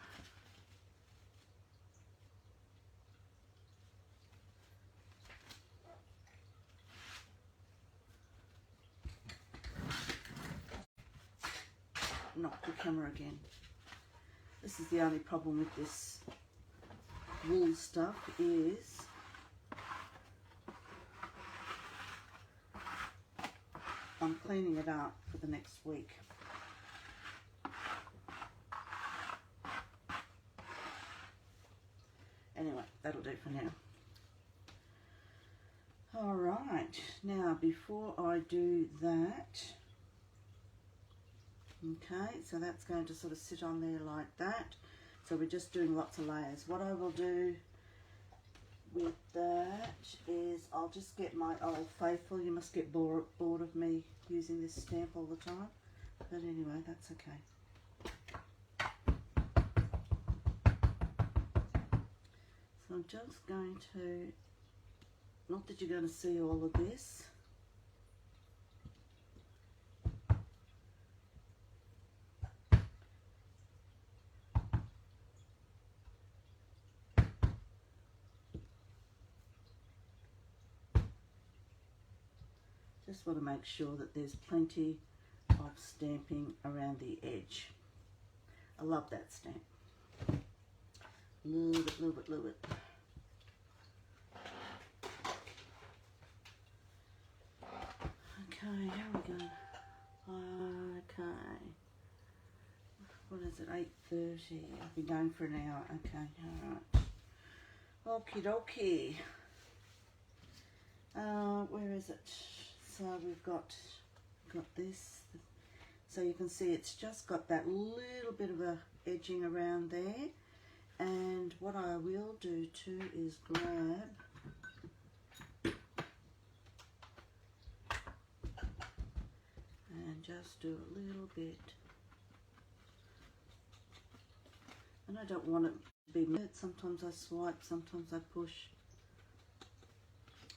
knock the camera again. This is the only problem with this wool stuff is I'm cleaning it up for the next week. Anyway, that'll do for now. Alright, now before I do that, Okay, so that's going to sort of sit on there like that. So we're just doing lots of layers. What I will do with that is I'll just get my Old Faithful. You must get bored of me using this stamp all the time. But anyway, that's okay. So I'm just going to, not that you're going to see all of this. Just want to make sure that there's plenty of stamping around the edge. I love that stamp. Little bit. Okay, here we go. Okay. What is it? 8:30. I've been going for an hour. Okay, alright. Okie dokie. Where is it? So we've got this. So you can see it's just got that little bit of a edging around there. And what I will do too is grab and just do a little bit. And I don't want it to be, sometimes I swipe, sometimes I push.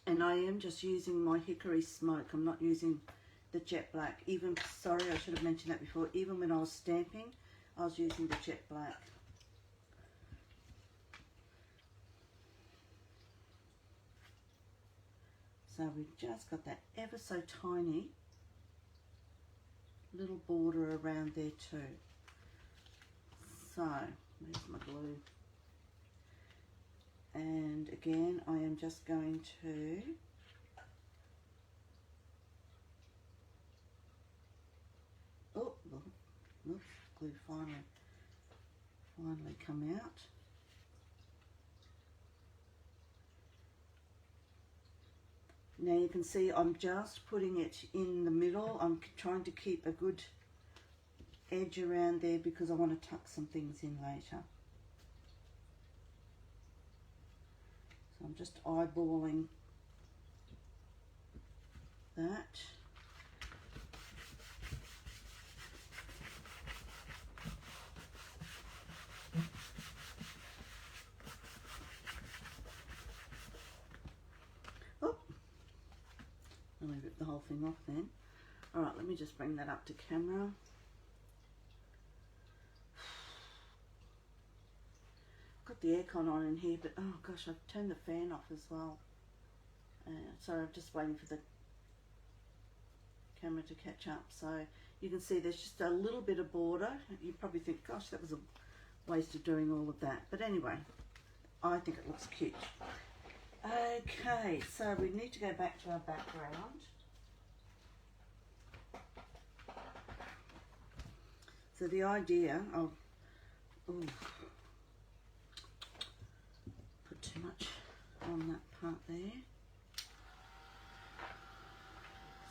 And I am just using my Hickory Smoke. I'm not using the Jet Black. Even, sorry, I should have mentioned that before. Even when I was stamping, I was using the Jet Black. So we've just got that ever so tiny little border around there too. So, where's my glue? And again, I am just going to oops, glue finally come out. Now you can see I'm just putting it in the middle. I'm trying to keep a good edge around there because I want to tuck some things in later. So I'm just eyeballing that. Oh, let me rip the whole thing off then. All right, let me just bring that up to camera. Got the aircon on in here, but oh gosh, I've turned the fan off as well. Sorry, I'm just waiting for the camera to catch up. So you can see there's just a little bit of border. You probably think, gosh, that was a waste of doing all of that. But anyway, I think it looks cute. Okay, so we need to go back to our background. So the idea of, put too much on that part there.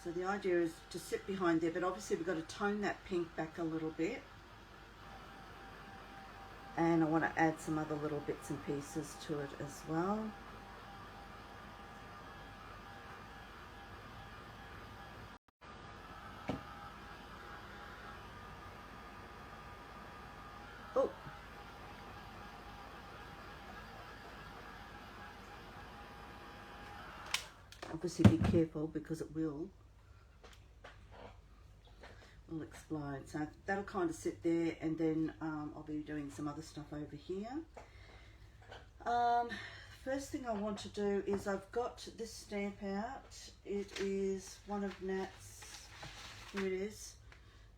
So the idea is to sit behind there, but obviously we've got to tone that pink back a little bit. And I want to add some other little bits and pieces to it as well. Oh. Obviously be careful because it will explode. So that'll kind of sit there, and then I'll be doing some other stuff over here. First thing I want to do is I've got this stamp out. It is one of Nat's, here it is,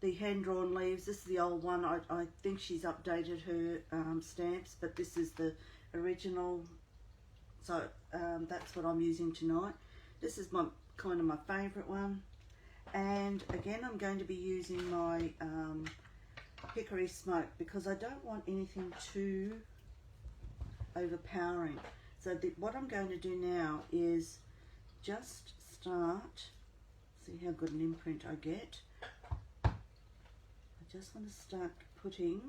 the hand-drawn leaves. This is the old one. I think she's updated her stamps, but this is the original. So that's what I'm using tonight. This is my kind of my favourite one. And again, I'm going to be using my Hickory Smoke because I don't want anything too overpowering. So what I'm going to do now is just start, see how good an imprint I get. I just want to start putting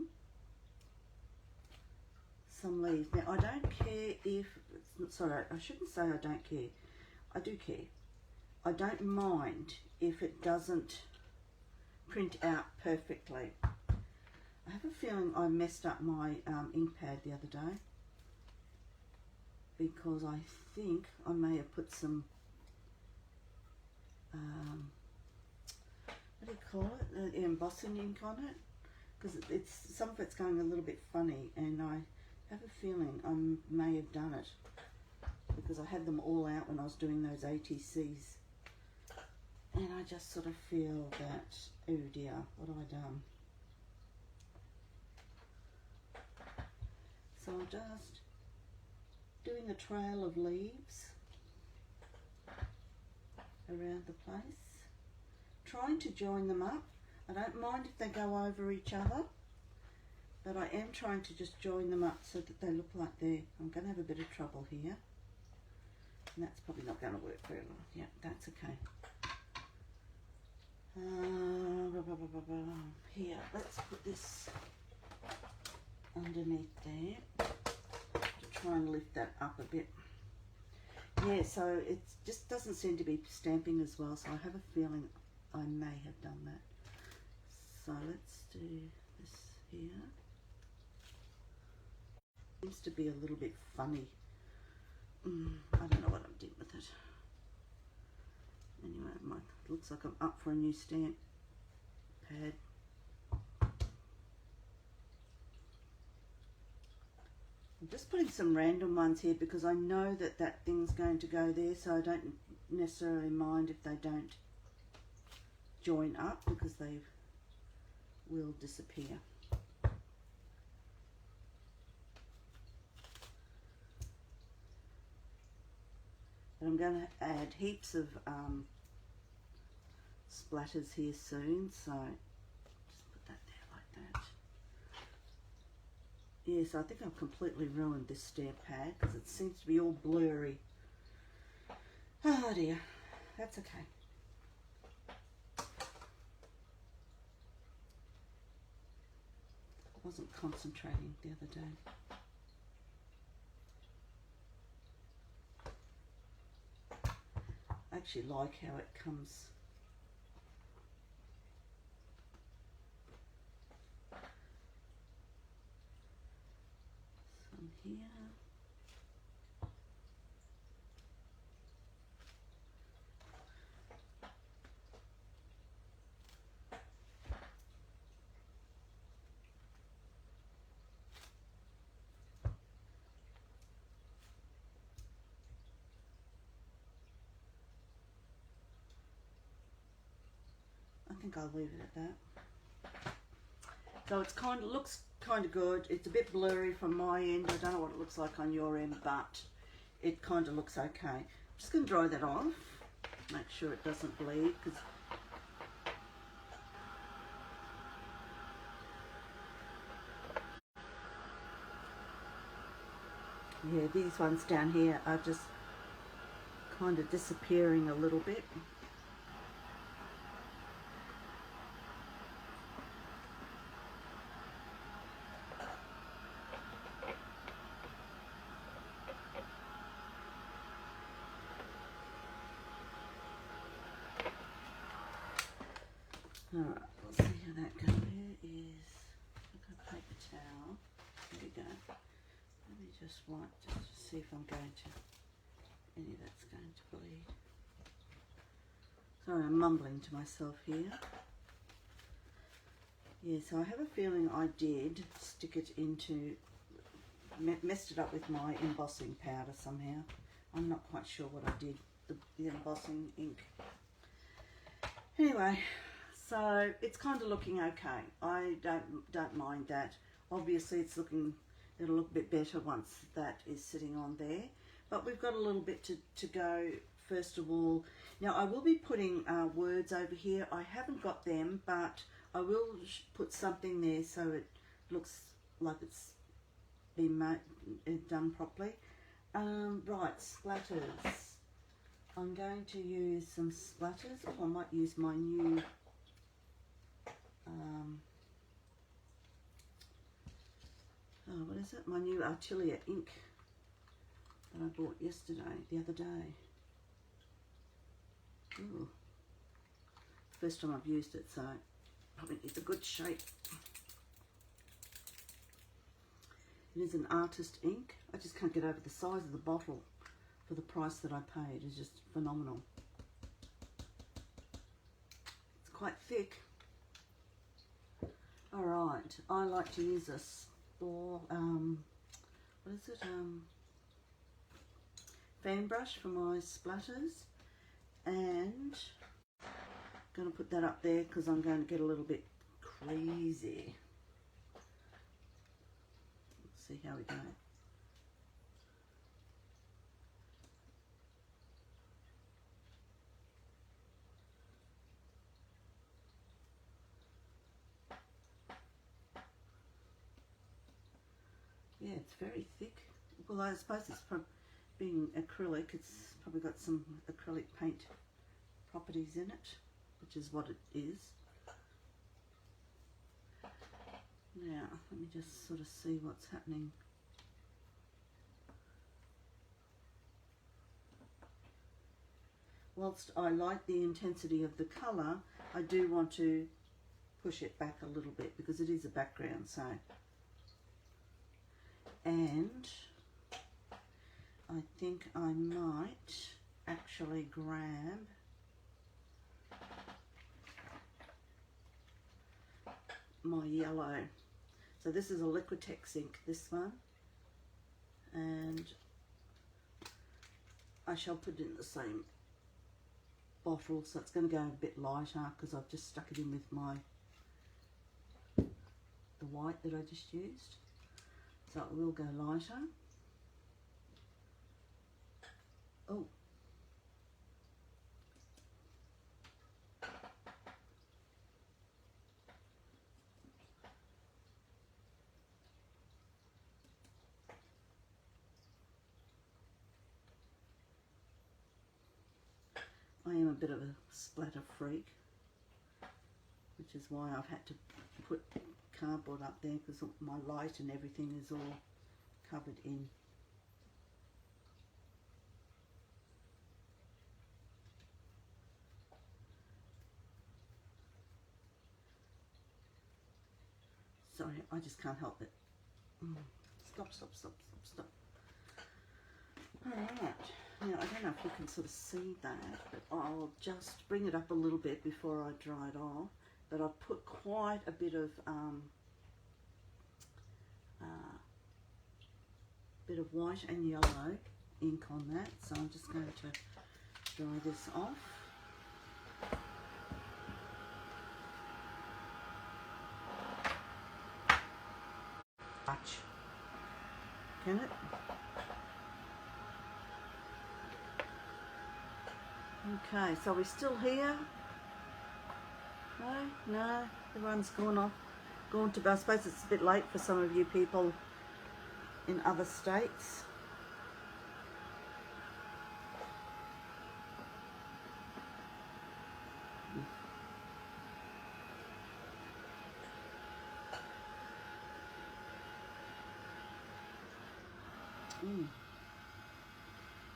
some leaves. Now I don't care if, sorry, I shouldn't say I don't care. I do care. I don't mind if it doesn't print out perfectly. I have a feeling I messed up my ink pad the other day because I think I may have put some what do you call it, the embossing ink on it, because it's some of it's going a little bit funny, and I have a feeling I may have done it because I had them all out when I was doing those ATCs, and I just sort of feel that, oh dear, what have I done? So I'm just doing a trail of leaves around the place, trying to join them up. I don't mind if they go over each other, but I am trying to just join them up so that they look like they're, I'm going to have a bit of trouble here, and that's probably not going to work very well. Yeah, that's okay. Here, let's put this underneath there to try and lift that up a bit. Yeah, so it just doesn't seem to be stamping as well, so I have a feeling I may have done that. So let's do this here. Seems to be a little bit funny. I don't know what I did with it. Anyway, it looks like I'm up for a new stamp pad. I'm just putting some random ones here because I know that that thing's going to go there, so I don't necessarily mind if they don't join up because they will disappear. But I'm going to add heaps of splatters here soon, so just put that there like that. Yes, I think I've completely ruined this stamp pad because it seems to be all blurry. Oh dear, that's okay. I wasn't concentrating the other day. I actually like how it comes. Some here. I think I'll leave it at that. So it's kind of looks kind of good. It's a bit blurry from my end. I don't know what it looks like on your end, but it kind of looks okay. I'm just going to dry that off. Make sure it doesn't bleed, because yeah, these ones down here are just kind of disappearing a little bit. Alright, we'll see how that goes. Here is, I've got a paper towel. There we go. Let me just wipe just to see if I'm going to, any of that's going to bleed. Sorry, I'm mumbling to myself here. Yeah, so I have a feeling I did stick it into, messed it up with my embossing powder somehow. I'm not quite sure what I did, the embossing ink. Anyway, so it's kind of looking okay. I don't mind that. Obviously it's looking, it'll look a bit better once that is sitting on there. But we've got a little bit to go first of all. Now I will be putting words over here. I haven't got them, but I will put something there so it looks like it's been done properly. Right, splatters. I'm going to use some splatters. Oh, I might use my new is it? My new Artilia ink that I bought the other day. Ooh. First time I've used it, so probably needs a good shake. It is an artist ink. I just can't get over the size of the bottle for the price that I paid. It's just phenomenal. It's quite thick. Alright, I like to use this for, what is it, fan brush for my splatters, and I'm going to put that up there because I'm going to get a little bit crazy. Let's see how we go. Yeah, it's very thick. Well, I suppose it's from being acrylic, it's probably got some acrylic paint properties in it, which is what it is. Now, let me just sort of see what's happening. Whilst I like the intensity of the colour, I do want to push it back a little bit because it is a background, so. And I think I might actually grab my yellow. So this is a Liquitex ink, this one, and I shall put it in the same bottle, so it's going to go a bit lighter because I've just stuck it in with the white that I just used. So it will go lighter. Oh. I am a bit of a splatter freak, which is why I've had to put cardboard up there because my light and everything is all covered in. Sorry, I just can't help it. Stop. Alright, now I don't know if you can sort of see that, but I'll just bring it up a little bit before I dry it off. But I've put quite a bit of white and yellow ink on that, so I'm just going to dry this off. Can it? Okay, so we're still here. No, everyone's gone to bed. I suppose it's a bit late for some of you people in other states.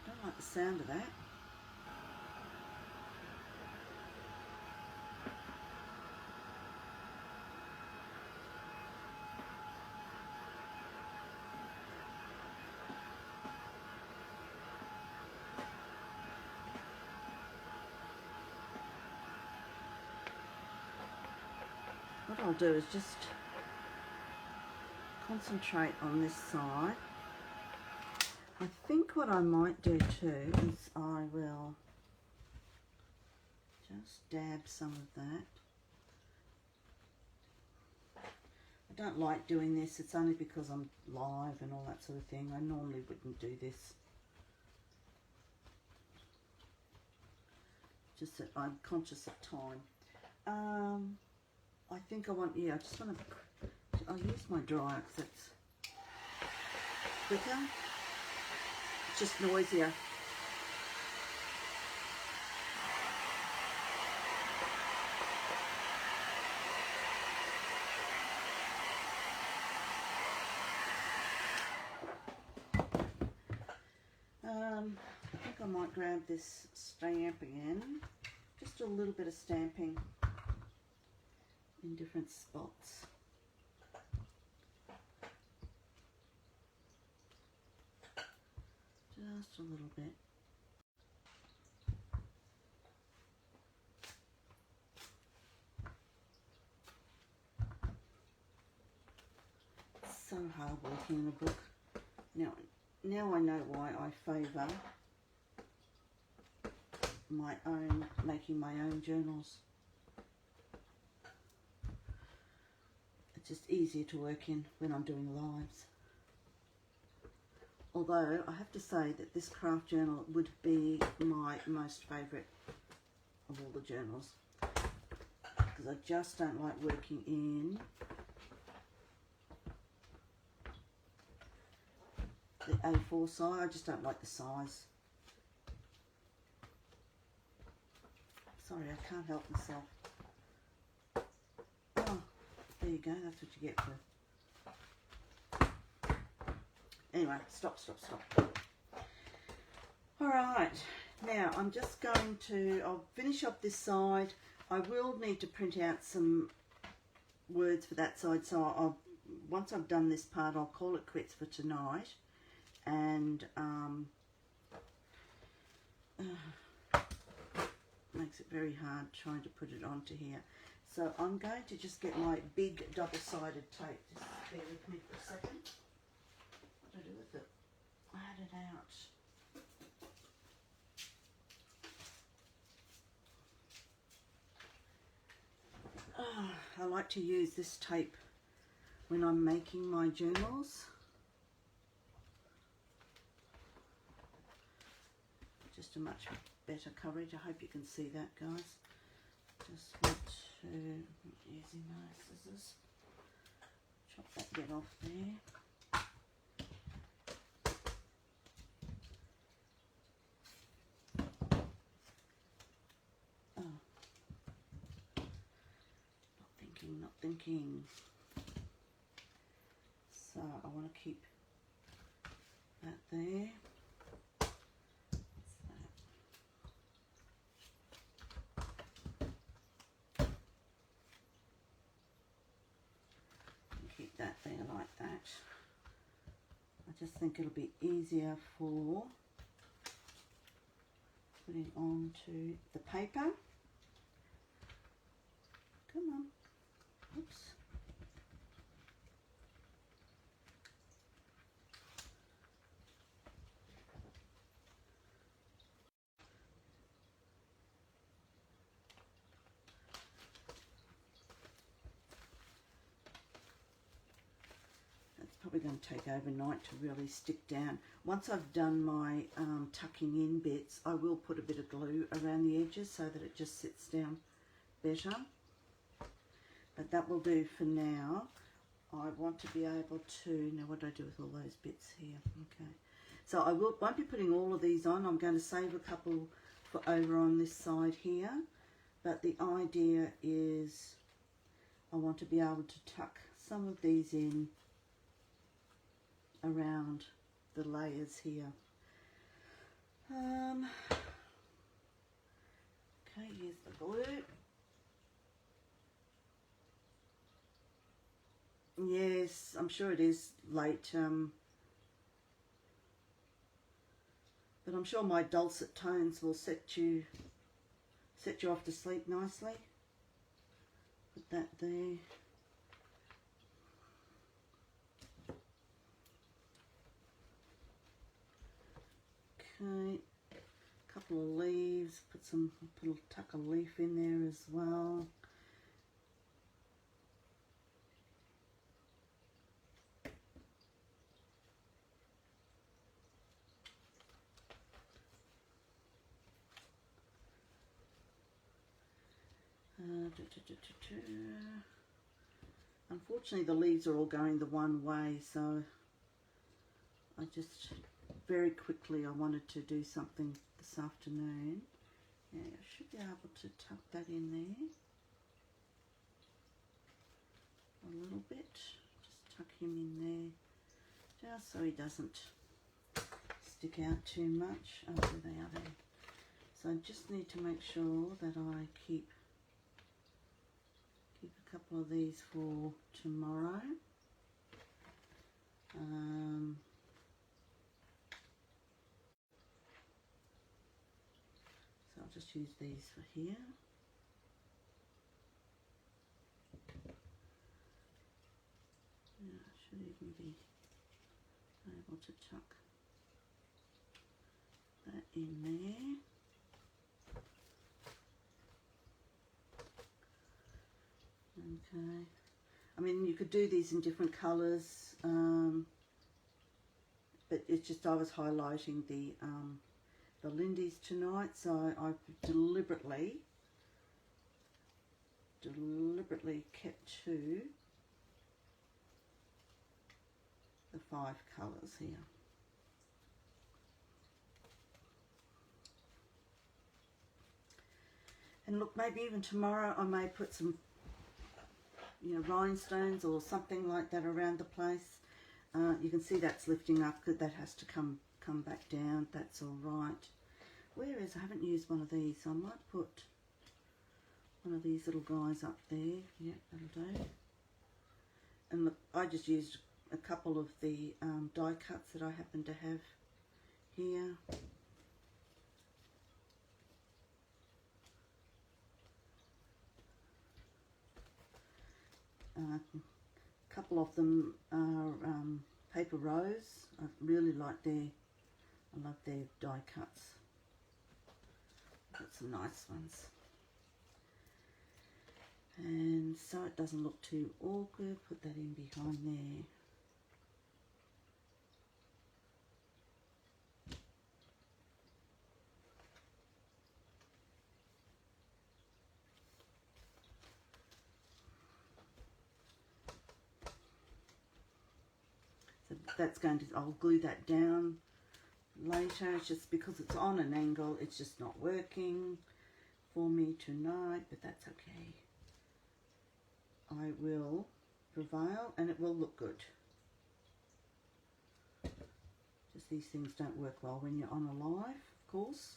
Don't like the sound of that. What I'll do is just concentrate on this side. I think what I might do too is I will just dab some of that. I don't like doing this, it's only because I'm live and all that sort of thing. I normally wouldn't do this. Just that I'm conscious of time. I think I just want to, I'll use my dryer because it's quicker. It's just noisier. I think I might grab this stamp again. Just a little bit of stamping in different spots. Just a little bit. It's so hard working in a book. Now I know why I favour making my own journals. It's just easier to work in when I'm doing lives. Although I have to say that this craft journal would be my most favourite of all the journals, because I just don't like working in the A4 size. I just don't like the size. Sorry, I can't help myself. Oh, there you go, that's what you get for... Anyway, stop. Alright, now I'm just going to... I'll finish up this side. I will need to print out some words for that side, so once I've done this part, I'll call it quits for tonight. And makes it very hard trying to put it onto here. So I'm going to just get my big double-sided tape. Just bear with me for a second. What do I do with it? I had it out. I like to use this tape when I'm making my journals. Just a much better coverage. I hope you can see that, guys. Just want to, using my scissors, chop that bit off there. Oh, not thinking. So I want to keep that there. That there like that. I just think it'll be easier for putting onto the paper. Come on. Oops. Probably going to take overnight to really stick down. Once I've done my tucking in bits, I will put a bit of glue around the edges so that it just sits down better. But that will do for now. I want to be able to, now what do I do with all those bits here? Okay, so I won't be putting all of these on. I'm going to save a couple for over on this side here. But the idea is I want to be able to tuck some of these in around the layers here. Okay, here's the glue. Yes, I'm sure it is late, but I'm sure my dulcet tones will set you off to sleep nicely. Put that there. Okay, a couple of leaves, tuck a leaf in there as well. Unfortunately, the leaves are all going the one way, so I just very quickly I wanted to do something this afternoon. Yeah, I should be able to tuck that in there a little bit. Just tuck him in there, just so he doesn't stick out too much. Oh, there they are there. So I just need to make sure that I keep a couple of these for tomorrow. So I'll just use these for here. Yeah, I should even be able to tuck that in there. Okay, I mean you could do these in different colours, but it's just I was highlighting the Lindy's tonight, so I deliberately kept to the 5 colours here. And look, maybe even tomorrow I may put some, you know, rhinestones or something like that around the place. You can see that's lifting up, because that has to come back down. That's all right. Where is, I haven't used one of these, so I might put one of these little guys up there. Yeah, that'll do. And look, I just used a couple of the die cuts that I happen to have here. A couple of them are paper rose. I really like I love their die cuts. Got some nice ones. And so it doesn't look too awkward, put that in behind there. So that's going to, I'll glue that down later. It's just because it's on an angle, it's just not working for me tonight, but that's okay. I will prevail and it will look good. Just these things don't work well when you're on a live, of course.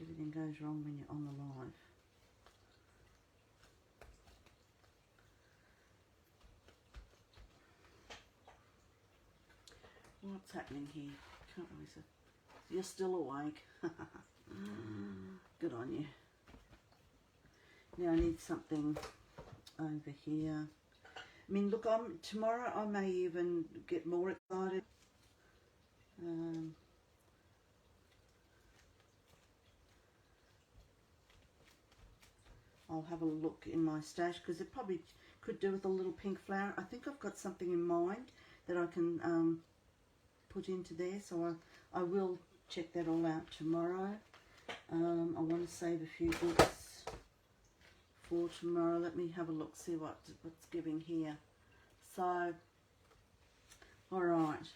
Everything goes wrong when you're on the live. What's happening here? Can't really see. You're still awake. Good on you. Now I need something over here. I mean, look, tomorrow I may even get more excited. I'll have a look in my stash, because it probably could do with a little pink flower. I think I've got something in mind that I can put into there, so I will check that all out tomorrow. I want to save a few bits for tomorrow. Let me have a look, see what's giving here. So, alright,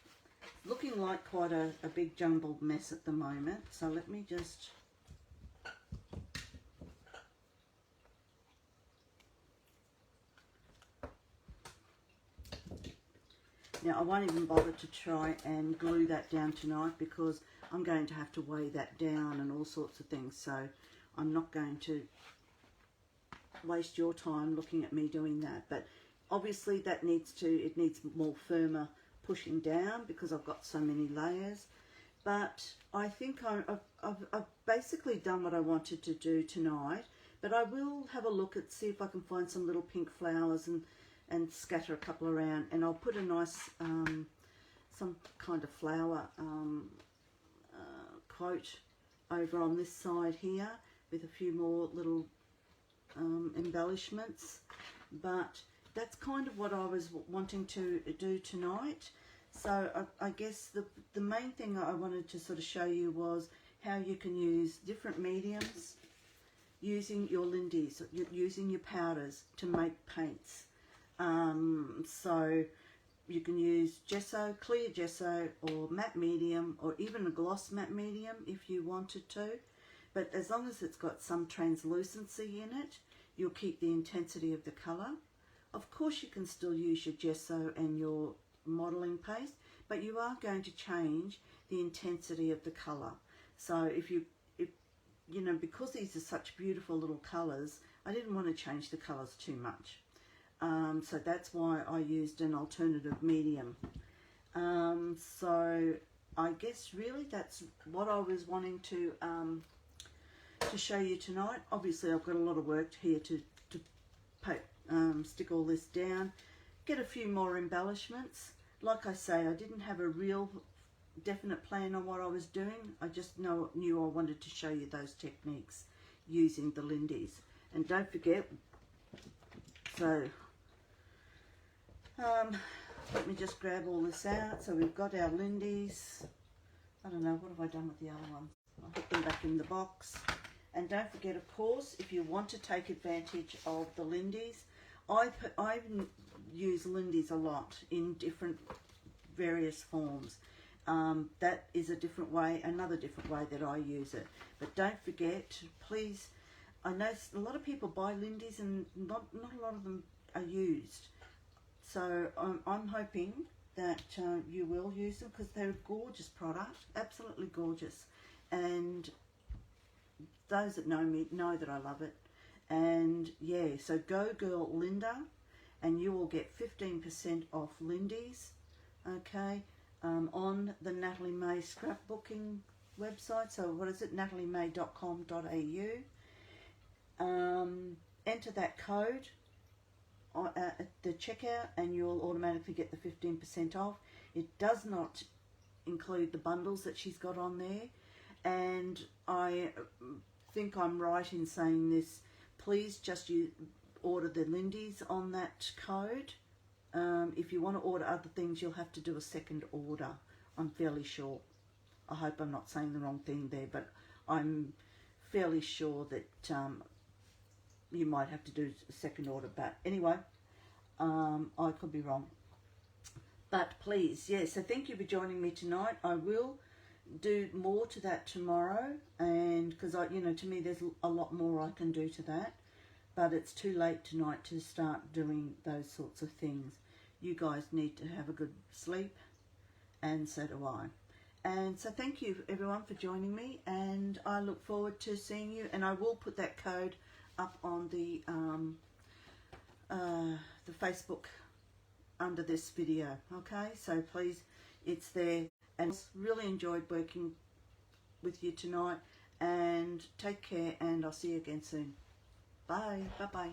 looking like quite a big jumbled mess at the moment, so let me just now I won't even bother to try and glue that down tonight, because I'm going to have to weigh that down and all sorts of things, so I'm not going to waste your time looking at me doing that. But obviously it needs more firmer pushing down, because I've got so many layers. But I think I've basically done what I wanted to do tonight, but I will have a look at, see if I can find some little pink flowers and scatter a couple around, and I'll put a nice some kind of flower quote over on this side here with a few more little embellishments. But that's kind of what I was wanting to do tonight. So I guess the main thing I wanted to sort of show you was how you can use different mediums, using your Lindy's, using your powders to make paints. So you can use gesso, clear gesso, or matte medium, or even a gloss matte medium if you wanted to. But as long as it's got some translucency in it, you'll keep the intensity of the colour. Of course you can still use your gesso and your modelling paste, but you are going to change the intensity of the colour. So if you know, because these are such beautiful little colours, I didn't want to change the colours too much. So that's why I used an alternative medium. So I guess really that's what I was wanting to show you tonight. Obviously I've got a lot of work here to stick all this down, get a few more embellishments. Like I say, I didn't have a real definite plan on what I was doing. I just knew I wanted to show you those techniques using the Lindy's. And don't forget, so let me just grab all this out. So we've got our Lindy's. I don't know, what have I done with the other ones? I'll put them back in the box. And don't forget, of course, if you want to take advantage of the Lindy's, I use Lindy's a lot in different various forms. That is a different way, another different way that I use it. But don't forget, please, I know a lot of people buy Lindy's and not a lot of them are used. So I'm hoping that you will use them, because they're a gorgeous product, absolutely gorgeous. And those that know me know that I love it. And yeah, so go girl Linda, and you will get 15% off Lindy's, okay, on the Natalie May scrapbooking website. So what is it, nataliemay.com.au. Enter that code at the checkout and you'll automatically get the 15% off. It does not include the bundles that she's got on there, and I think I'm right in saying this. Please just order the Lindy's on that code. If you want to order other things, you'll have to do a second order, I'm fairly sure. I hope I'm not saying the wrong thing there, but I'm fairly sure that you might have to do a second order. But anyway, I could be wrong. But please, yeah, so thank you for joining me tonight. I will do more to that tomorrow, and because you know, to me there's a lot more I can do to that, but it's too late tonight to start doing those sorts of things. You guys need to have a good sleep, and so do I. And so thank you everyone for joining me, and I look forward to seeing you. And I will put that code up on the Facebook under this video, okay? So please, it's there. And really enjoyed working with you tonight, and take care, and I'll see you again soon. Bye. Bye-bye.